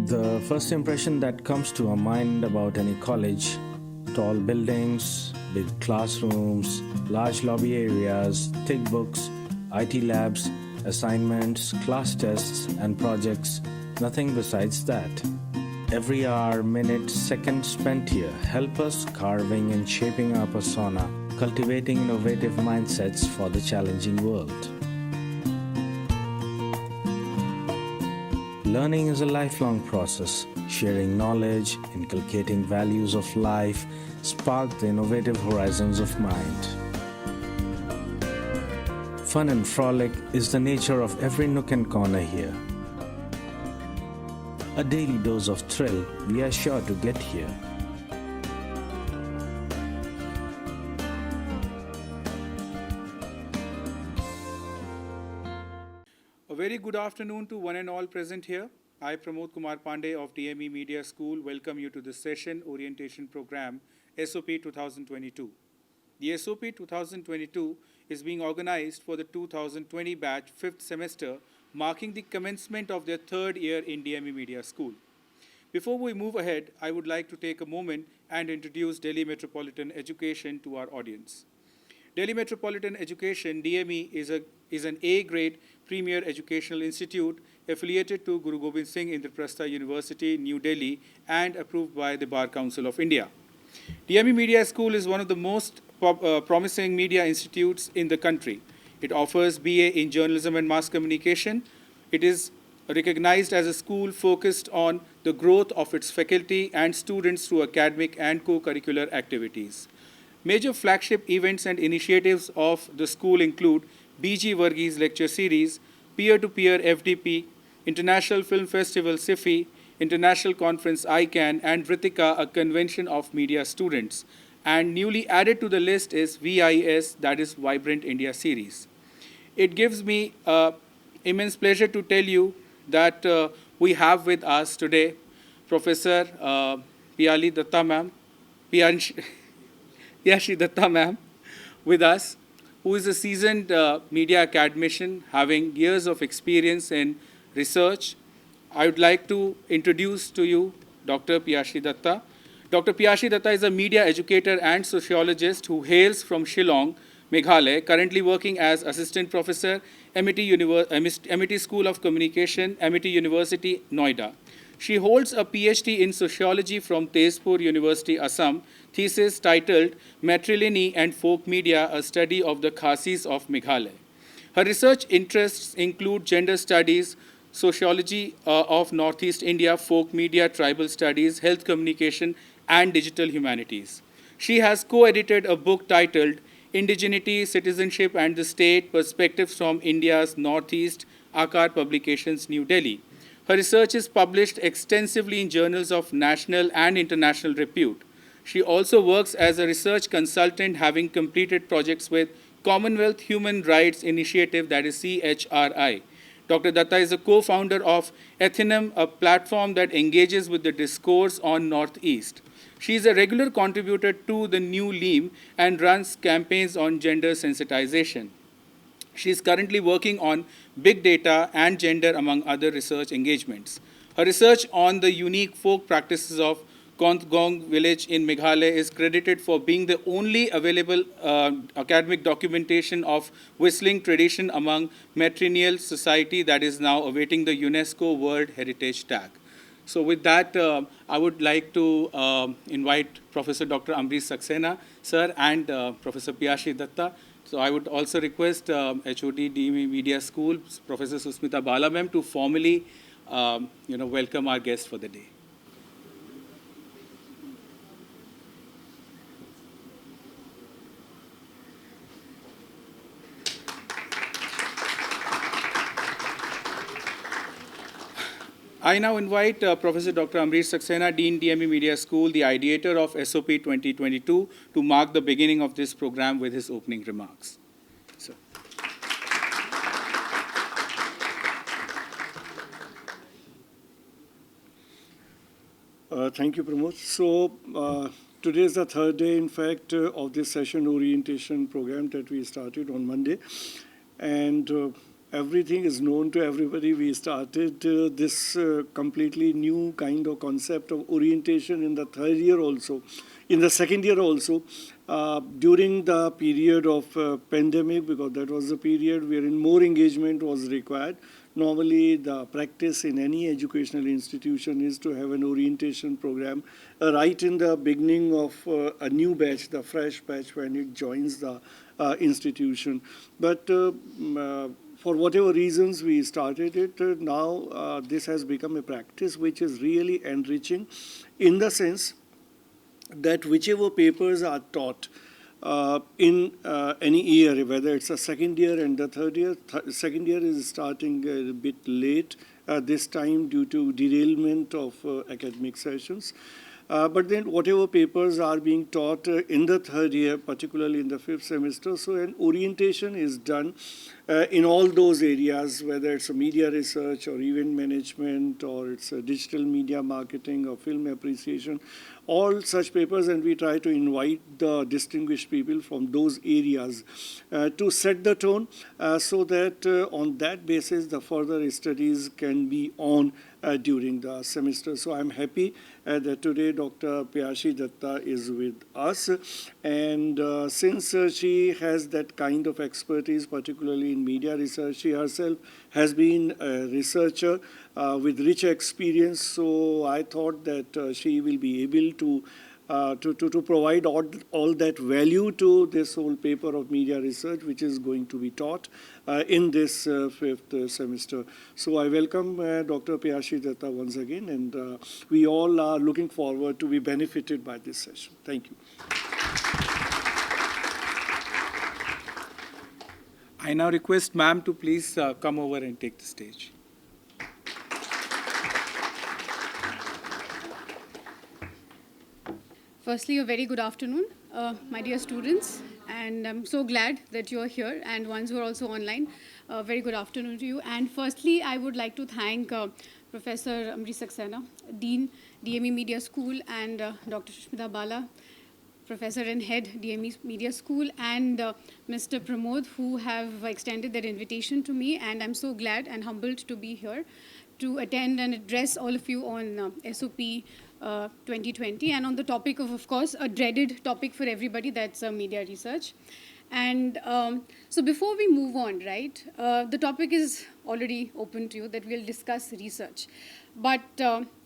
The first impression that comes to our mind about any college: tall buildings, big classrooms, large lobby areas, thick books, IT labs, assignments, class tests, and projects. Nothing besides that. Every hour, minute, second spent here help us carving and shaping our persona, cultivating innovative mindsets for the challenging world. Learning is a lifelong process. Sharing knowledge, inculcating values of life, spark the innovative horizons of mind. Fun and frolic is the nature of every nook and corner here. A daily dose of thrill we are sure to get here. A very good afternoon to one and all present here. I, Pramod Kumar Pandey of DME Media School, welcome you to this session orientation program, SOP 2022. The SOP 2022 is being organized for the 2020 batch 5th semester, marking the commencement of their third year in DME Media School. Before we move ahead, I would like to take a moment and introduce Delhi Metropolitan Education to our audience. Delhi Metropolitan Education, DME, is an A-grade premier educational institute affiliated to Guru Gobind Singh Indraprastha University, New Delhi, and approved by the Bar Council of India. DME Media School is one of the most promising media institutes in the country. It offers BA in Journalism and Mass Communication. It is recognized as a school focused on the growth of its faculty and students through academic and co-curricular activities. Major flagship events and initiatives of the school include BG Varghese Lecture Series, Peer-to-Peer FDP, International Film Festival SIFI, International Conference ICANN, and Vritika, a convention of media students. And newly added to the list is VIS, that is Vibrant India Series. It gives me immense pleasure to tell you that we have with us today Professor Piyashi Dutta ma'am, Piyashi Dutta ma'am with us, who is a seasoned media academician having years of experience in research. I would like to introduce to you Dr. Piyashi Dutta. Dr. Piyashi Dutta is a media educator and sociologist who hails from Shillong, Meghalaya, currently working as Assistant Professor, Amity School of Communication, Amity University, Noida. She holds a PhD in Sociology from Tezpur University, Assam, thesis titled Matrilineal and Folk Media, a Study of the Khasis of Meghalaya. Her research interests include gender studies, sociology of Northeast India, folk media, tribal studies, health communication, and digital humanities. She has co-edited a book titled Indigeneity, Citizenship and the State, Perspectives from India's Northeast, Akar Publications, New Delhi. Her research is published extensively in journals of national and international repute. She also works as a research consultant, having completed projects with Commonwealth Human Rights Initiative, that is CHRI. Dr. Dutta is a co-founder of Ethnography, a platform that engages with the discourse on Northeast. She is a regular contributor to the New Leam and runs campaigns on gender sensitization. She is currently working on big data and gender, among other research engagements. Her research on the unique folk practices of Kontgong village in Meghalaya is credited for being the only available academic documentation of whistling tradition among matrilineal society that is now awaiting the UNESCO World Heritage Tag. So with that, I would like to invite Professor Dr. Amrish Saxena, sir, and Professor Piyashi Dutta. So I would also request HOD DME Media School, Professor Susmita Bala ma'am, to formally welcome our guest for the day. I now invite Professor Dr. Amrish Saxena, Dean DME Media School, the ideator of SOP 2022, to mark the beginning of this program with his opening remarks. So. Thank you, Pramod. So today is the third day, in fact, of this session orientation program that we started on Monday. And everything is known to everybody. We started this completely new kind of concept of orientation in the third year also, in the second year also, during the period of pandemic, because that was the period wherein more engagement was required. Normally, the practice in any educational institution is to have an orientation program right in the beginning of a new batch, the fresh batch, when it joins the institution. But for whatever reasons we started it, now this has become a practice which is really enriching, in the sense that whichever papers are taught in any year, whether it's a second year and the third year, second year is starting a bit late this time due to derailment of academic sessions. But then whatever papers are being taught in the third year, particularly in the fifth semester, so an orientation is done in all those areas, whether it's a media research or event management, or it's a digital media marketing or film appreciation, all such papers, and we try to invite the distinguished people from those areas to set the tone so that on that basis the further studies can be on during the semester. So I'm happy that today Dr. Piyashi Dutta is with us, and since she has that kind of expertise, particularly in media research, she herself has been a researcher with rich experience, so I thought that she will be able to provide all that value to this whole paper of media research, which is going to be taught in this fifth semester. So I welcome Dr. Piyashi Dutta once again, and we all are looking forward to be benefited by this session. Thank you. I now request ma'am to please come over and take the stage. Firstly, a very good afternoon, my dear students, and I'm so glad that you're here, and ones who are also online, very good afternoon to you. And firstly, I would like to thank Professor Amity Saxena, Dean, DME Media School, and Dr. Sushmita Bala, Professor and Head, DME Media School, and Mr. Pramod, who have extended their invitation to me, and I'm so glad and humbled to be here to attend and address all of you on SOP 2020, and on the topic of course, a dreaded topic for everybody, that's media research. And so before we move on, right, the topic is already open to you, that we'll discuss research. But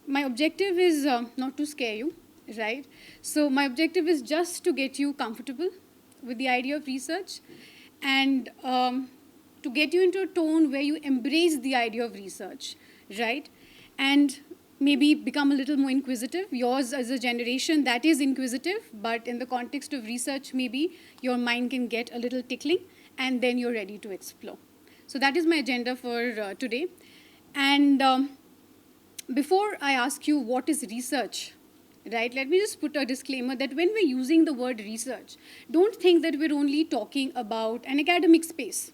my objective is not to scare you, right? So my objective is just to get you comfortable with the idea of research, and to get you into a tone where you embrace the idea of research, right? And maybe become a little more inquisitive. Yours as a generation that is inquisitive, but in the context of research, maybe your mind can get a little tickling, and then you're ready to explore. So that is my agenda for today. And before I ask you what is research, right, let me just put a disclaimer that when we're using the word research, don't think that we're only talking about an academic space,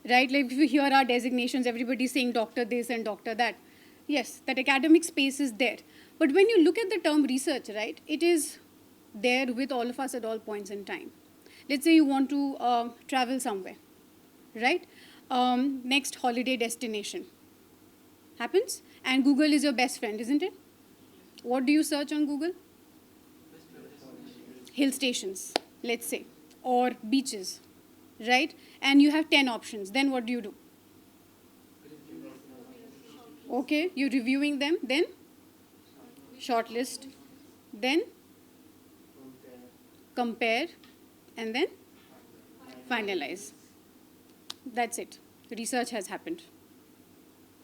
right? Like if you hear our designations, everybody's saying doctor this and doctor that. Yes, that academic space is there. But when you look at the term research, right, it is there with all of us at all points in time. Let's say you want to travel somewhere, right? Next holiday destination happens, and Google is your best friend, isn't it? What do you search on Google? Hill stations, let's say, or beaches, right? And you have 10 options. Then what do? Okay, you're reviewing them, then shortlist, then compare, and then finalize. That's it. Research has happened.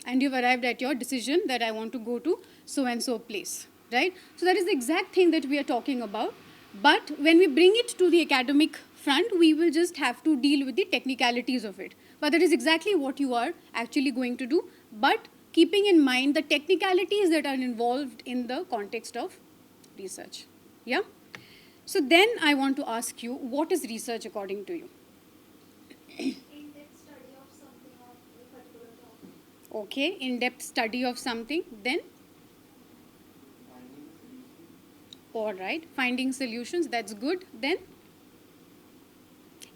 And you've arrived at your decision that I want to go to so-and-so place, right? So that is the exact thing that we are talking about. But when we bring it to the academic front, we will just have to deal with the technicalities of it. But that is exactly what you are actually going to do. But keeping in mind the technicalities that are involved in the context of research. Yeah? So then I want to ask you, what is research according to you? In-depth study of something or a particular topic. Okay, in-depth study of something. Then? All right, finding solutions, that's good. Then?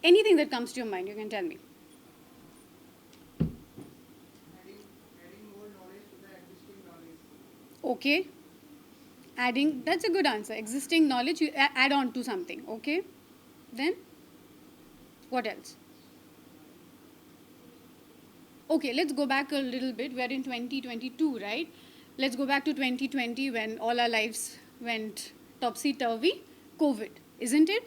Anything that comes to your mind, you can tell me. Okay. Adding, that's a good answer. Existing knowledge, you add on to something. Okay. Then, what else? Okay, let's go back a little bit. We're in 2022, right? Let's go back to 2020 when all our lives went topsy-turvy. COVID, isn't it?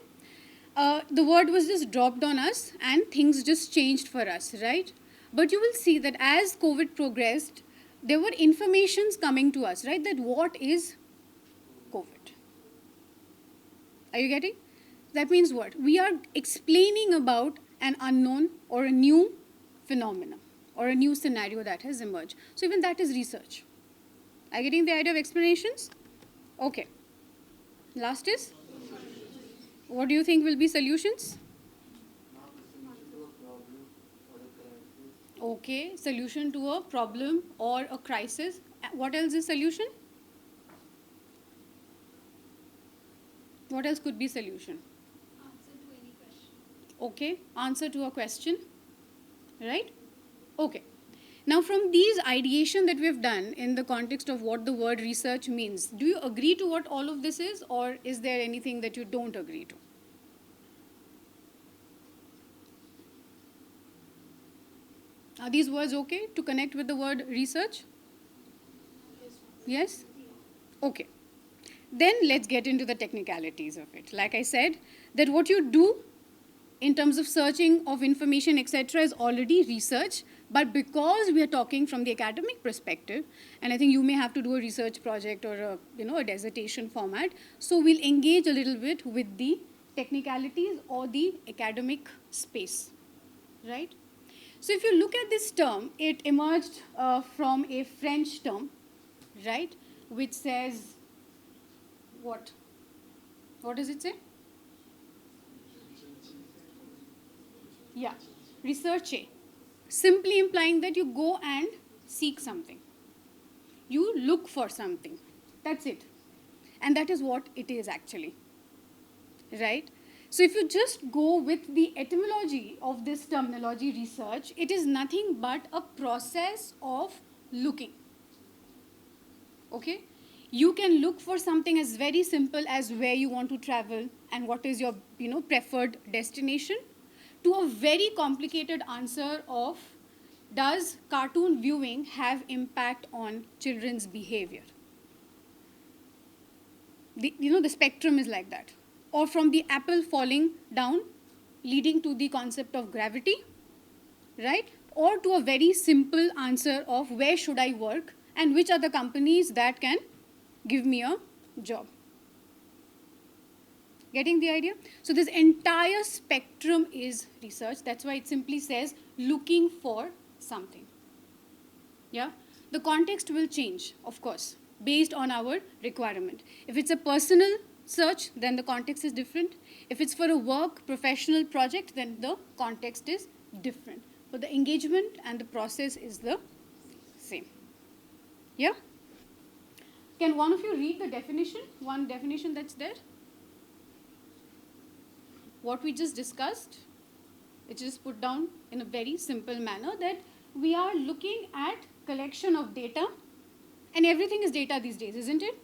The word was just dropped on us and things just changed for us, right? But you will see that as COVID progressed, there were informations coming to us, right? That what is COVID? Are you getting? That means what? We are explaining about an unknown or a new phenomenon or a new scenario that has emerged. So even that is research. Are you getting the idea of explanations? Okay. Last is? What do you think will be solutions? Okay, solution to a problem or a crisis. What else is solution? What else could be solution? Answer to any question. Okay, answer to a question, right? Okay. Now from these ideation that we've done in the context of what the word research means, do you agree to what all of this is, or is there anything that you don't agree to? Are these words okay to connect with the word research? Yes? Okay. Then let's get into the technicalities of it. Like I said, that what you do in terms of searching of information, etc., is already research. But because we are talking from the academic perspective, and I think you may have to do a research project or a dissertation format, so we'll engage a little bit with the technicalities or the academic space, right? So if you look at this term, it emerged from a French term, right, which says what? What does it say? Yeah, researcher. Simply implying that you go and seek something. You look for something. That's it. And that is what it is actually, right? So if you just go with the etymology of this terminology research, it is nothing but a process of looking. Okay? You can look for something as very simple as where you want to travel and what is your preferred destination, to a very complicated answer of does cartoon viewing have impact on children's behavior? The spectrum is like that. Or from the apple falling down, leading to the concept of gravity, right? Or to a very simple answer of where should I work and which are the companies that can give me a job. Getting the idea? So this entire spectrum is research. That's why it simply says looking for something. Yeah? The context will change, of course, based on our requirement. If it's a personal search, then the context is different. If it's for a work, professional project, then the context is different. But the engagement and the process is the same. Yeah? Can one of you read the definition? One definition that's there? What we just discussed, it is put down in a very simple manner that we are looking at collection of data, and everything is data these days, isn't it?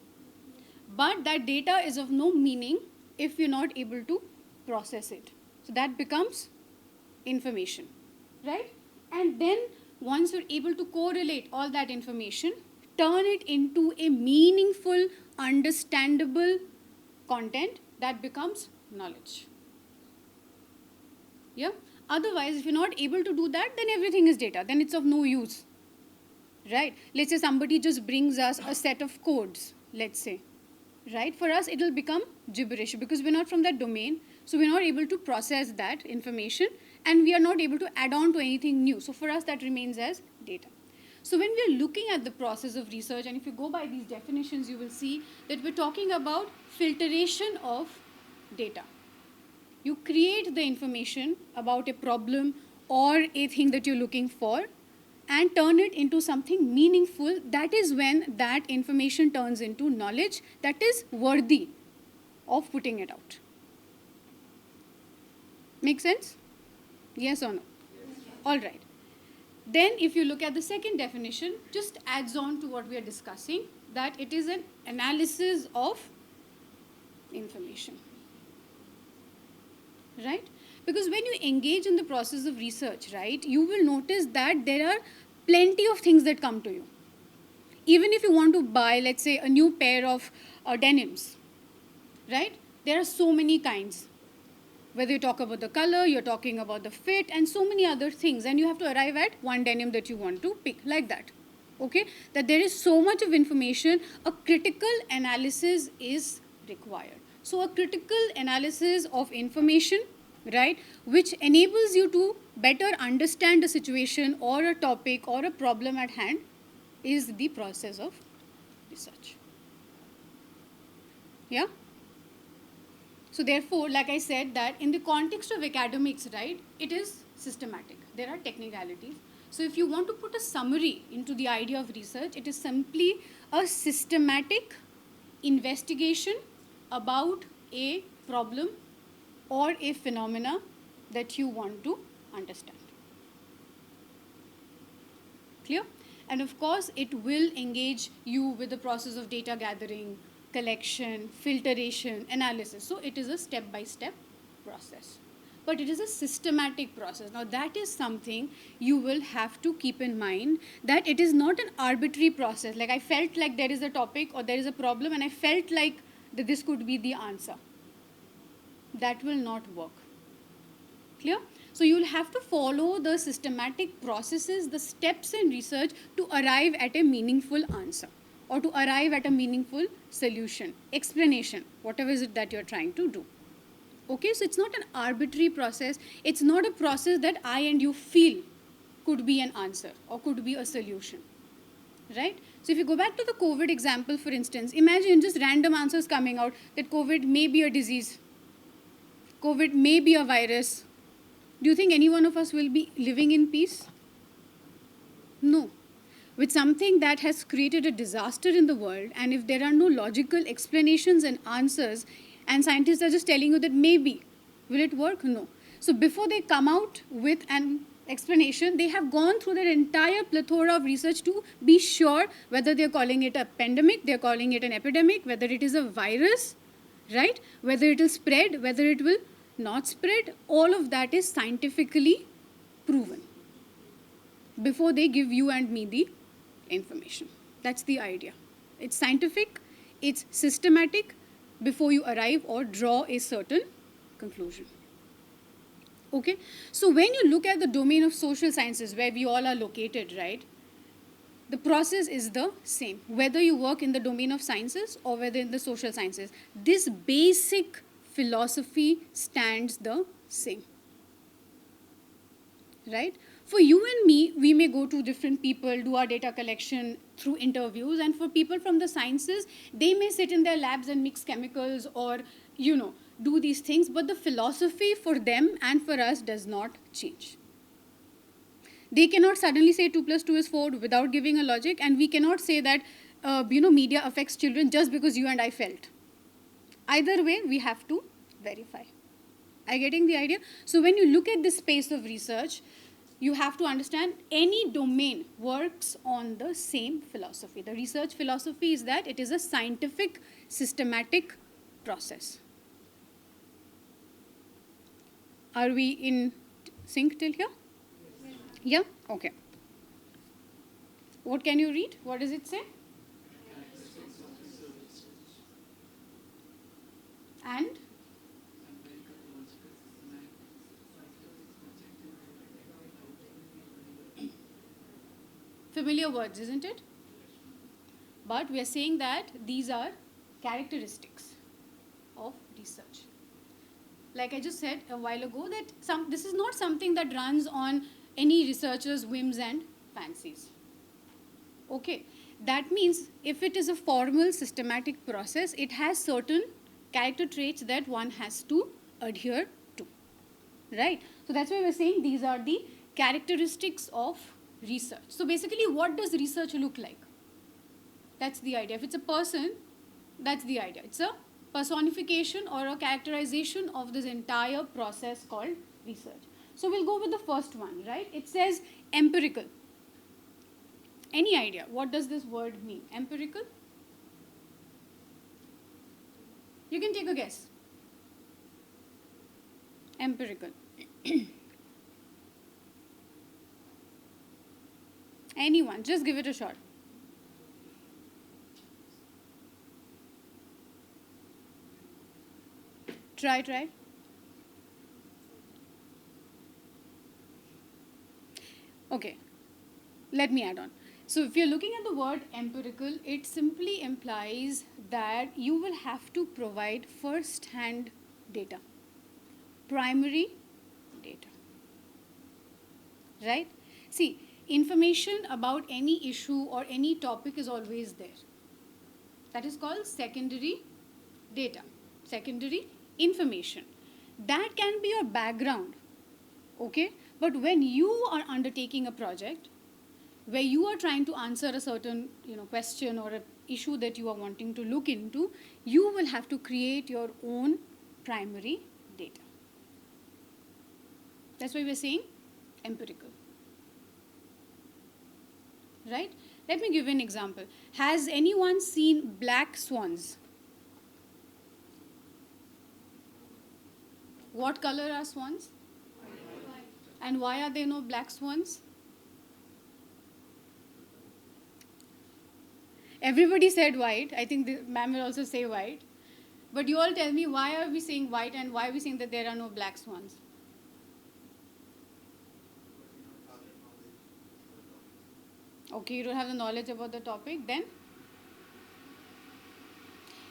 But that data is of no meaning if you're not able to process it. So that becomes information, right? And then once you're able to correlate all that information, turn it into a meaningful, understandable content, that becomes knowledge. Yeah? Otherwise, if you're not able to do that, then everything is data. Then it's of no use, right? Let's say somebody just brings us a set of codes, let's say, right? For us, it'll become gibberish because we're not from that domain. So we're not able to process that information and we are not able to add on to anything new. So for us, that remains as data. So when we're looking at the process of research, and if you go by these definitions, you will see that we're talking about filtration of data. You create the information about a problem or a thing that you're looking for and turn it into something meaningful. That is when that information turns into knowledge that is worthy of putting it out. Make sense? Yes or no? Yes. All right. Then if you look at the second definition, just adds on to what we are discussing, that it is an analysis of information. Right? Because when you engage in the process of research, right, you will notice that there are plenty of things that come to you. Even if you want to buy, let's say, a new pair of denims, right, there are so many kinds. Whether you talk about the color, you're talking about the fit, and so many other things, and you have to arrive at one denim that you want to pick, like that. Okay? That there is so much of information, a critical analysis is required. So a critical analysis of information, right, which enables you to better understand a situation or a topic or a problem at hand, is the process of research. Yeah? So therefore, like I said, that in the context of academics, right, it is systematic. There are technicalities. So if you want to put a summary into the idea of research, it is simply a systematic investigation about a problem or a phenomena that you want to understand. Clear? And of course, it will engage you with the process of data gathering, collection, filtration, analysis. So it is a step-by-step process. But it is a systematic process. Now that is something you will have to keep in mind, that it is not an arbitrary process. Like I felt like there is a topic or there is a problem and I felt like that this could be the answer. That will not work. Clear? So you will have to follow the systematic processes, the steps in research to arrive at a meaningful answer or to arrive at a meaningful solution, explanation, whatever is it that you're trying to do. Okay, so it's not an arbitrary process. It's not a process that I and you feel could be an answer or could be a solution, right? So if you go back to the COVID example, for instance, imagine just random answers coming out that COVID may be a disease, COVID may be a virus. Do you think any one of us will be living in peace? No. With something that has created a disaster in the world, and if there are no logical explanations and answers, and scientists are just telling you that maybe, will it work? No. So before they come out with an explanation, they have gone through their entire plethora of research to be sure whether they're calling it a pandemic, they're calling it an epidemic, whether it is a virus, right? Whether it will spread, whether it will not spread, all of that is scientifically proven before they give you and me the information. That's the idea. It's scientific, it's systematic before you arrive or draw a certain conclusion. Okay? So when you look at the domain of social sciences, where we all are located, right, the process is the same. Whether you work in the domain of sciences or whether in the social sciences, this basic philosophy stands the same. Right? For you and me, we may go to different people, do our data collection through interviews, and for people from the sciences, they may sit in their labs and mix chemicals or, do these things, but the philosophy for them and for us does not change. They cannot suddenly say 2 + 2 is 4 without giving a logic, and we cannot say that, media affects children just because you and I felt. Either way, we have to verify. Are you getting the idea? So when you look at this space of research, you have to understand any domain works on the same philosophy. The research philosophy is that it is a scientific, systematic process. Are we in sync till here? Yeah? Okay. What can you read? What does it say? And? Familiar words, isn't it? But we are saying that these are characteristics of research. Like I just said a while ago, that this is not something that runs on any researcher's whims and fancies. Okay, that means if it is a formal, systematic process, it has certain character traits that one has to adhere to, right? So that's why we're saying these are the characteristics of research. So basically, what does research look like? That's the idea. If it's a person, that's the idea. It's a personification or a characterization of this entire process called research. So we'll go with the first one, right? It says empirical. Any idea? What does this word mean? Empirical? You can take a guess. Empirical. Anyone, just give it a shot. Try. Okay, let me add on. So if you're looking at the word empirical, it simply implies that you will have to provide first-hand data, primary data, right? See, information about any issue or any topic is always there. That is called secondary data, secondary information. That can be your background, okay? But when you are undertaking a project where you are trying to answer a certain question or an issue that you are wanting to look into, you will have to create your own primary data. That's why we're saying empirical. Right? Let me give you an example. Has anyone seen black swans? What color are swans? White. And why are there no black swans? Everybody said white. I think the ma'am will also say white. But you all tell me, why are we saying white and why are we saying that there are no black swans? Okay, you don't have the knowledge about the topic. Then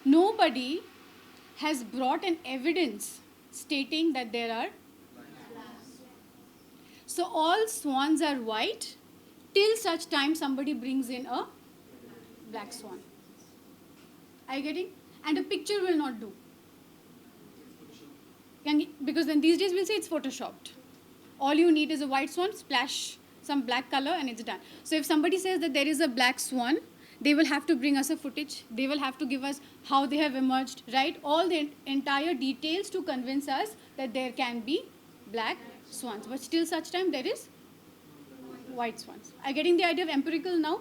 nobody has brought an evidence stating that there are. So all swans are white till such time somebody brings in a black swan. Are you getting? And a picture will not do. Because then these days we'll say it's photoshopped. All you need is a white swan, splash some black color and it's done. So if somebody says that there is a black swan, they will have to bring us a footage. They will have to give us how they have emerged, right? All the entire details to convince us that there can be black swans. But till such time there is white swans. Are you getting the idea of empirical now?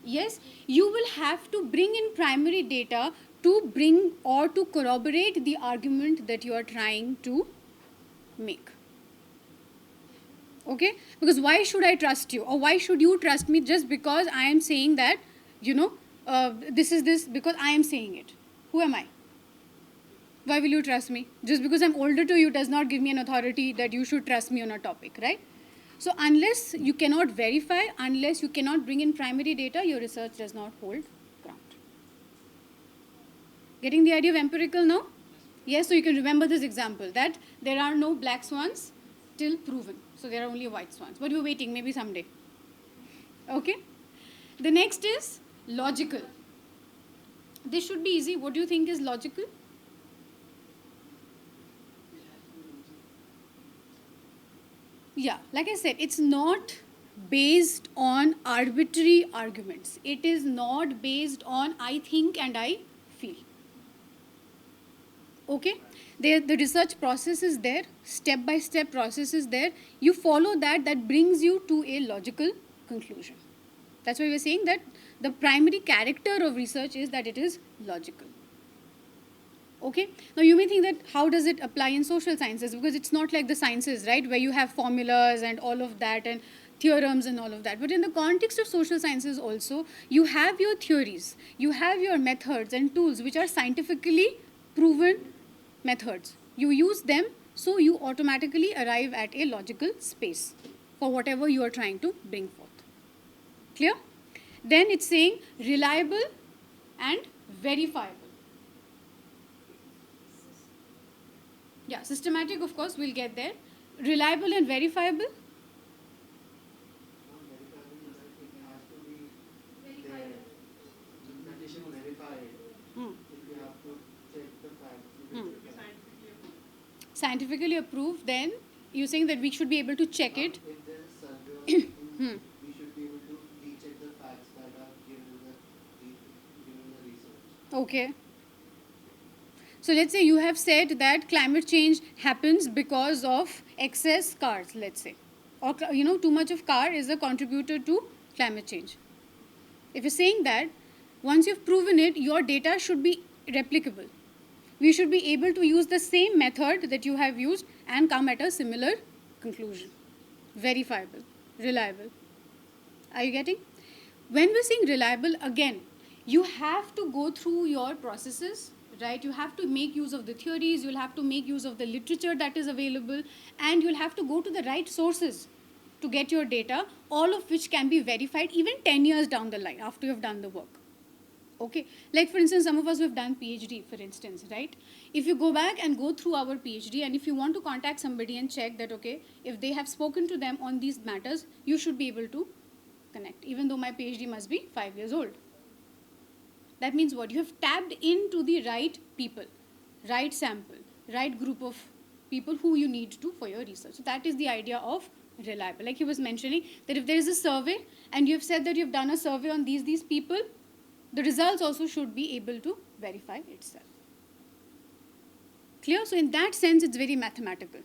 Yes, you will have to bring in primary data to bring or to corroborate the argument that you are trying to make. Okay? Because why should I trust you? Or why should you trust me just because I am saying that, this is this, because I am saying it. Who am I? Why will you trust me? Just because I'm older to you does not give me an authority that you should trust me on a topic, right? So unless you cannot verify, unless you cannot bring in primary data, your research does not hold ground. Getting the idea of empirical now? Yes, so you can remember this example, that there are no black swans till proven. So there are only white swans. But we're waiting, maybe someday. Okay? The next is logical. This should be easy. What do you think is logical? Yeah, like I said, it's not based on arbitrary arguments. It is not based on I think and I feel. Okay? The research process is there, step-by-step process is there. You follow that, that brings you to a logical conclusion. That's why we're saying that the primary character of research is that it is logical. Okay? Now you may think that how does it apply in social sciences? Because it's not like the sciences, right, where you have formulas and all of that and theorems and all of that. But in the context of social sciences also, you have your theories, you have your methods and tools which are scientifically proven methods. You use them, so you automatically arrive at a logical space for whatever you are trying to bring forth. Clear? Then it's saying reliable and verifiable. Yeah, systematic, of course, we'll get there. Reliable and verifiable. Scientifically approved, then you're saying that we should be able to check it. If there is survey, we should be able to recheck the facts that are given in the research. Okay. So let's say you have said that climate change happens because of excess cars, let's say. Or, too much of car is a contributor to climate change. If you're saying that, once you've proven it, your data should be replicable. we should be able to use the same method that you have used and come at a similar conclusion. Verifiable, reliable. Are you getting? When we're saying reliable, again, you have to go through your processes, right? You have to make use of the theories, you'll have to make use of the literature that is available, and you'll have to go to the right sources to get your data, all of which can be verified even 10 years down the line after you've done the work. Okay, like for instance, some of us who have done PhD, for instance, right? If you go back and go through our PhD, and if you want to contact somebody and check that, okay, if they have spoken to them on these matters, you should be able to connect, even though my PhD must be 5 years old. That means what? You have tapped into the right people, right sample, right group of people who you need to for your research. So that is the idea of reliable. Like he was mentioning, that if there is a survey and you have said that you have done a survey on these people, the results also should be able to verify itself. Clear? So in that sense, it's very mathematical.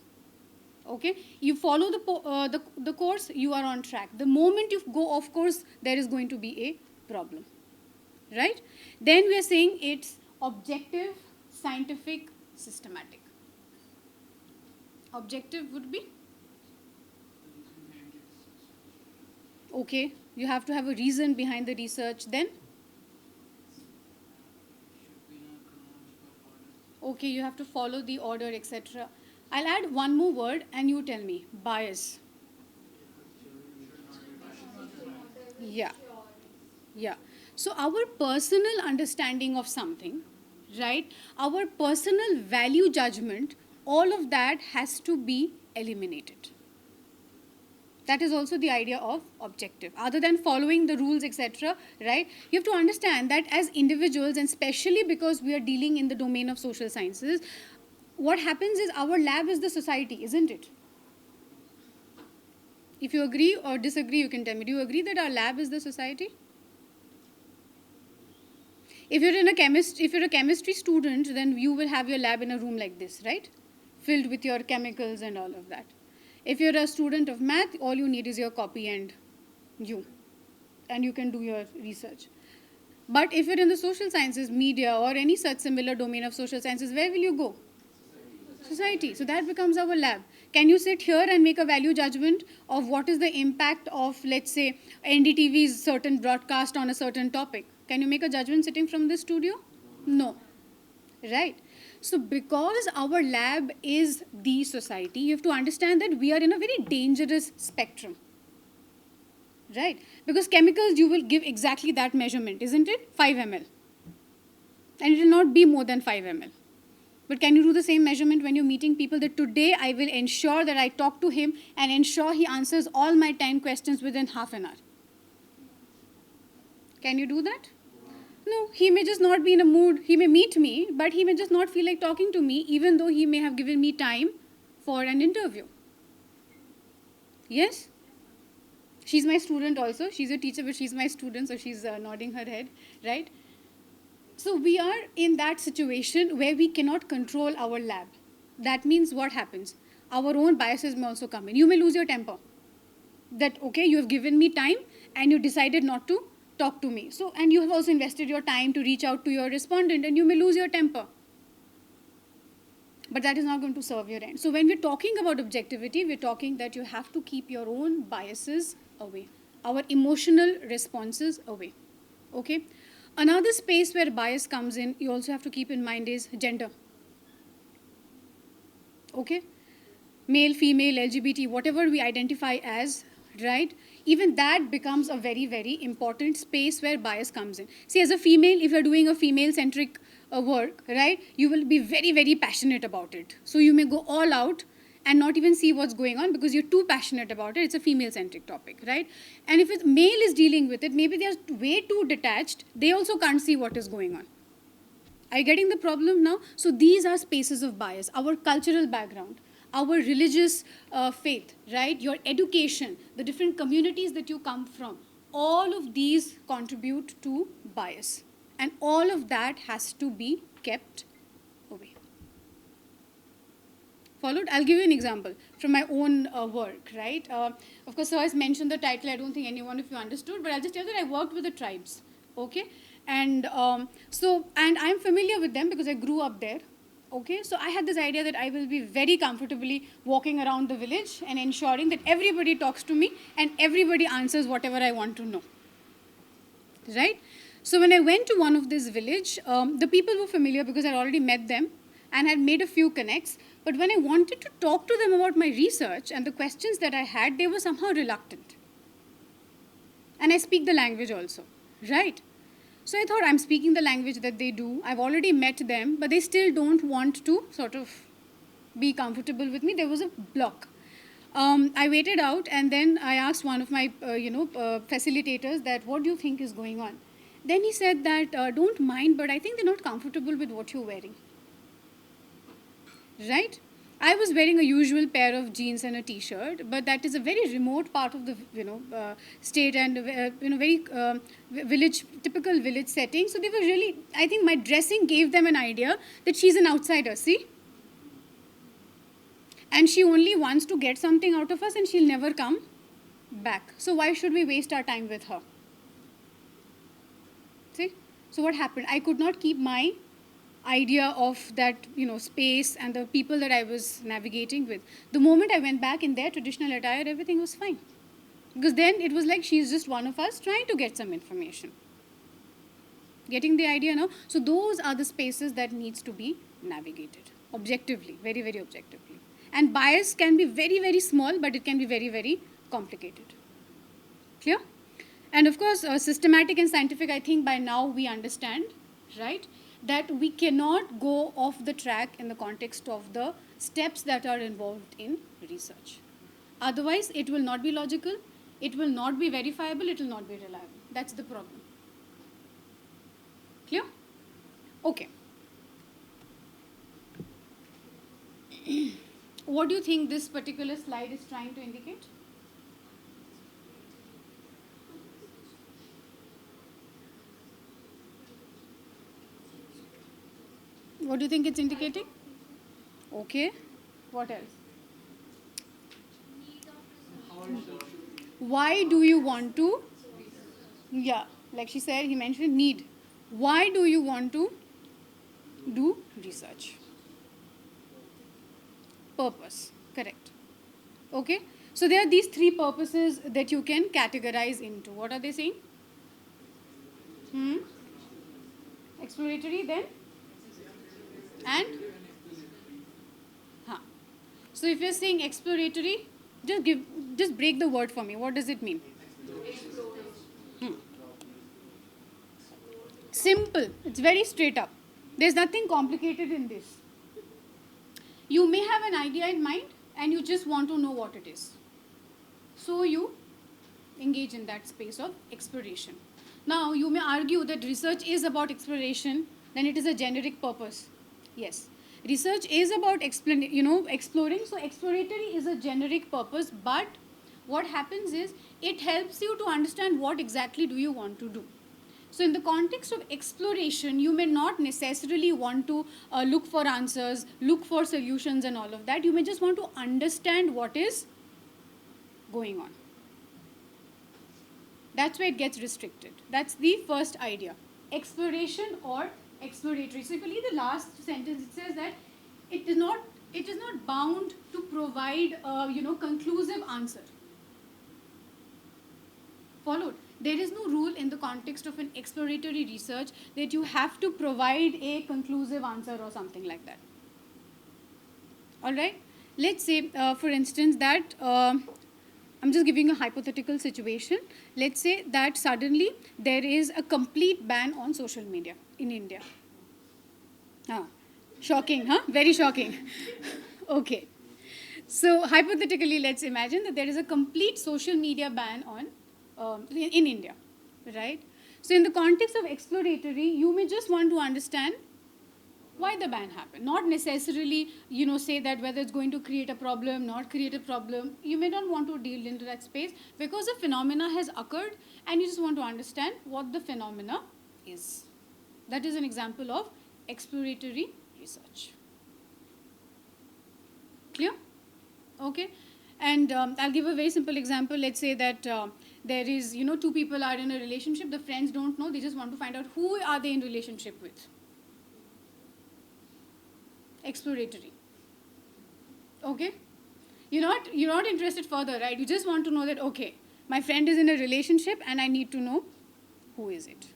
Okay? You follow the course, you are on track. The moment you go off course, there is going to be a problem. Right? Then we are saying it's objective, scientific, systematic. Objective would be? Okay, you have to have a reason behind the research. Then? Okay, you have to follow the order, etc. I'll add one more word and you tell me. Bias. Yeah. Yeah. So our personal understanding of something, right? Our personal value judgment, all of that has to be eliminated. That is also the idea of objective. Other than following the rules, etc., right? You have to understand that as individuals, and especially because we are dealing in the domain of social sciences, what happens is our lab is the society, isn't it? If you agree or disagree, you can tell me. Do you agree that our lab is the society? If you're a chemistry student, then you will have your lab in a room like this, right? Filled with your chemicals and all of that. If you're a student of math, all you need is your copy and you can do your research. But if you're in the social sciences, media, or any such similar domain of social sciences, where will you go? Society. So that becomes our lab. Can you sit here and make a value judgment of what is the impact of, let's say, NDTV's certain broadcast on a certain topic? Can you make a judgment sitting from this studio? No. Right? So because our lab is the society, you have to understand that we are in a very dangerous spectrum. Right? Because chemicals, you will give exactly that measurement, isn't it? 5 ml. And it will not be more than 5 ml. But can you do the same measurement when you're meeting people that today I will ensure that I talk to him and ensure he answers all my 10 questions within half an hour? Can you do that? No, he may just not be in a mood. He may meet me, but he may just not feel like talking to me, even though he may have given me time for an interview. Yes? She's my student also. She's a teacher, but she's my student, so she's nodding her head, right? So we are in that situation where we cannot control our lab. That means what happens? Our own biases may also come in. You may lose your temper. That, okay, you have given me time and you decided not to talk to me. So, and you have also invested your time to reach out to your respondent and you may lose your temper. But that is not going to serve your end. So when we're talking about objectivity, we're talking that you have to keep your own biases away. Our emotional responses away. Okay? Another space where bias comes in, you also have to keep in mind is gender. Okay? Male, female, LGBT, whatever we identify as, right? Even that becomes a very, very important space where bias comes in. See, as a female, if you're doing a female-centric work, right, you will be very, very passionate about it. So you may go all out and not even see what's going on because you're too passionate about it. It's a female-centric topic, right? And if a male is dealing with it, maybe they're way too detached. They also can't see what is going on. Are you getting the problem now? So these are spaces of bias. Our cultural background, our religious faith, right? Your education, the different communities that you come from, all of these contribute to bias. And all of that has to be kept away. Followed? I'll give you an example from my own work, right? Of course, sir has mentioned the title. I don't think anyone of you understood, but I'll just tell you that I worked with the tribes, okay? And and I'm familiar with them because I grew up there, Okay, so I had this idea that I will be very comfortably walking around the village and ensuring that everybody talks to me and everybody answers whatever I want to know. Right? So when I went to one of this village, the people were familiar because I'd already met them and had made a few connects. But when I wanted to talk to them about my research and the questions that I had, they were somehow reluctant. And I speak the language also, right? So I thought, I'm speaking the language that they do. I've already met them, but they still don't want to sort of be comfortable with me. There was a block. I waited out, and then I asked one of my, facilitators that, what do you think is going on? Then he said that, don't mind, but I think they're not comfortable with what you're wearing. Right? I was wearing a usual pair of jeans and a t-shirt, but that is a very remote part of the state and very village, typical village setting. So they were really, I think my dressing gave them an idea that she's an outsider, see? And she only wants to get something out of us and she'll never come back. So why should we waste our time with her? See? So what happened? I could not keep my idea of that space and the people that I was navigating with. The moment I went back in their traditional attire, everything was fine. Because then it was like she's just one of us trying to get some information. Getting the idea now? So those are the spaces that needs to be navigated objectively, very, very objectively. And bias can be very, very small, but it can be very, very complicated. Clear? And of course, systematic and scientific, I think by now we understand, right, that we cannot go off the track in the context of the steps that are involved in research. Otherwise, it will not be logical, it will not be verifiable, it will not be reliable. That's the problem. Clear? Okay. What do you think this particular slide is trying to indicate? What do you think it's indicating? Okay. What else? Why do you want to? Yeah, like she said, he mentioned need. Why do you want to do research? Purpose. Correct. Okay. So there are these three purposes that you can categorize into. What are they saying? Exploratory, then? And? So if you're saying exploratory, just break the word for me. What does it mean? Simple. It's very straight up. There's nothing complicated in this. You may have an idea in mind and you just want to know what it is. So you engage in that space of exploration. Now, you may argue that research is about exploration, then it is a generic purpose. Yes. Research is about exploring. So exploratory is a generic purpose, but what happens is it helps you to understand what exactly do you want to do. So in the context of exploration, you may not necessarily want to look for answers, look for solutions and all of that. You may just want to understand what is going on. That's where it gets restricted. That's the first idea. Exploration or exploratory. So if you read the last sentence, it says that it is not bound to provide conclusive answer. Followed. There is no rule in the context of an exploratory research that you have to provide a conclusive answer or something like that. All right? Let's say, for instance, that I'm just giving a hypothetical situation. Let's say that suddenly there is a complete ban on social media in India. Shocking, huh? Very shocking. Okay. So hypothetically, let's imagine that there is a complete social media ban on in India, right? So in the context of exploratory, you may just want to understand why the ban happened. Not necessarily, say that whether it's going to create a problem, not create a problem. You may not want to deal into that space because a phenomena has occurred and you just want to understand what the phenomena is. That is an example of exploratory research. Clear? Okay. And I'll give a very simple example. Let's say that there is, two people are in a relationship. The friends don't know. They just want to find out who are they in relationship with. exploratory. Okay? You're not interested further, right? You just want to know that, okay, my friend is in a relationship and I need to know who is it.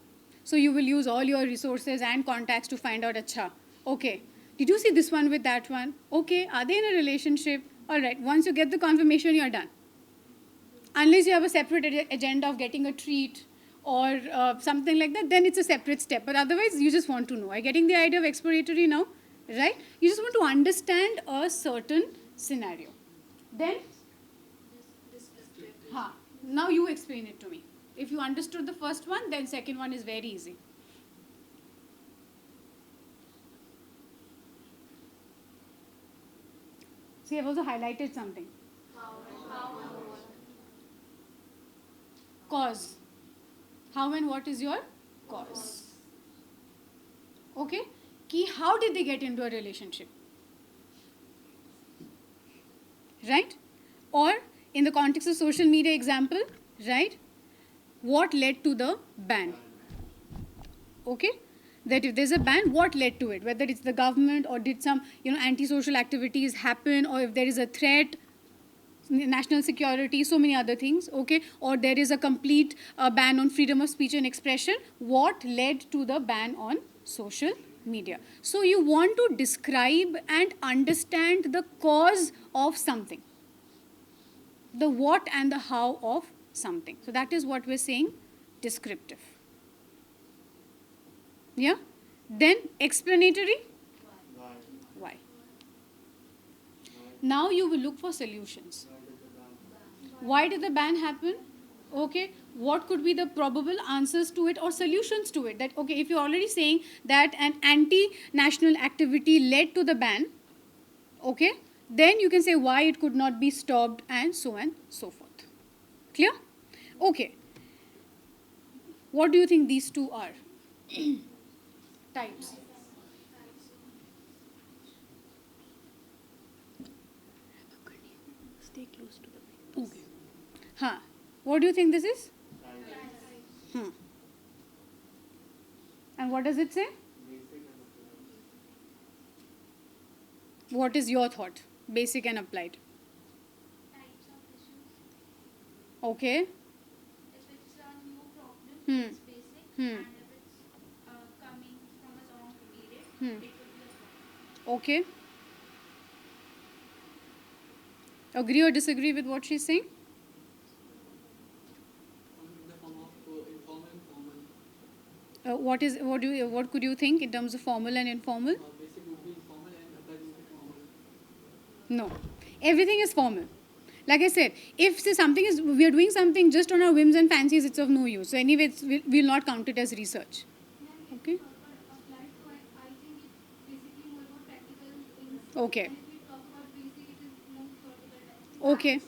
So you will use all your resources and contacts to find out, acha, okay, did you see this one with that one? Okay, are they in a relationship? All right, once you get the confirmation, you're done. Unless you have a separate agenda of getting a treat or something like that, then it's a separate step. But otherwise, you just want to know. Are you getting the idea of exploratory now? Right? You just want to understand a certain scenario. Then, now you explain it to me. If you understood the first one, then second one is very easy. See, I've also highlighted something. Cause. How and what is your cause? Okay? Key, how did they get into a relationship? Right? Or, in the context of social media example, right? What led to the ban? Okay? That if there's a ban, what led to it? Whether it's the government or did some, antisocial activities happen, or if there is a threat, national security, so many other things, okay? Or there is a complete ban on freedom of speech and expression. What led to the ban on social media? So you want to describe and understand the cause of something. The what and the how of something. So that is what we're saying, descriptive. Yeah? Then explanatory. Why? Now you will look for solutions. Why did the ban happen? Okay, what could be the probable answers to it or solutions to it? That, okay, if you're already saying that an anti-national activity led to the ban, okay, then you can say why it could not be stopped and so forth. Clear? Okay. What do you think these two are? Types. Stay close to the mic. Okay. What do you think this is? And what does it say? What is your thought? Basic and applied. Types of issues. Okay. If it's a new problem, it's basic. And if it's coming from a long period, it would be a problem. Okay. Agree or disagree with what she's saying? In the form of informal and formal. What could you think in terms of formal and informal? Basic would be informal and applied would be formal. No. Everything is formal. Like I said, if we are doing something just on our whims and fancies, it's of no use. So anyway, we'll not count it as research. Okay? Applied to, I think it's basically more about practical things. Okay. And if we talk about basic, it is more theoretical. Okay.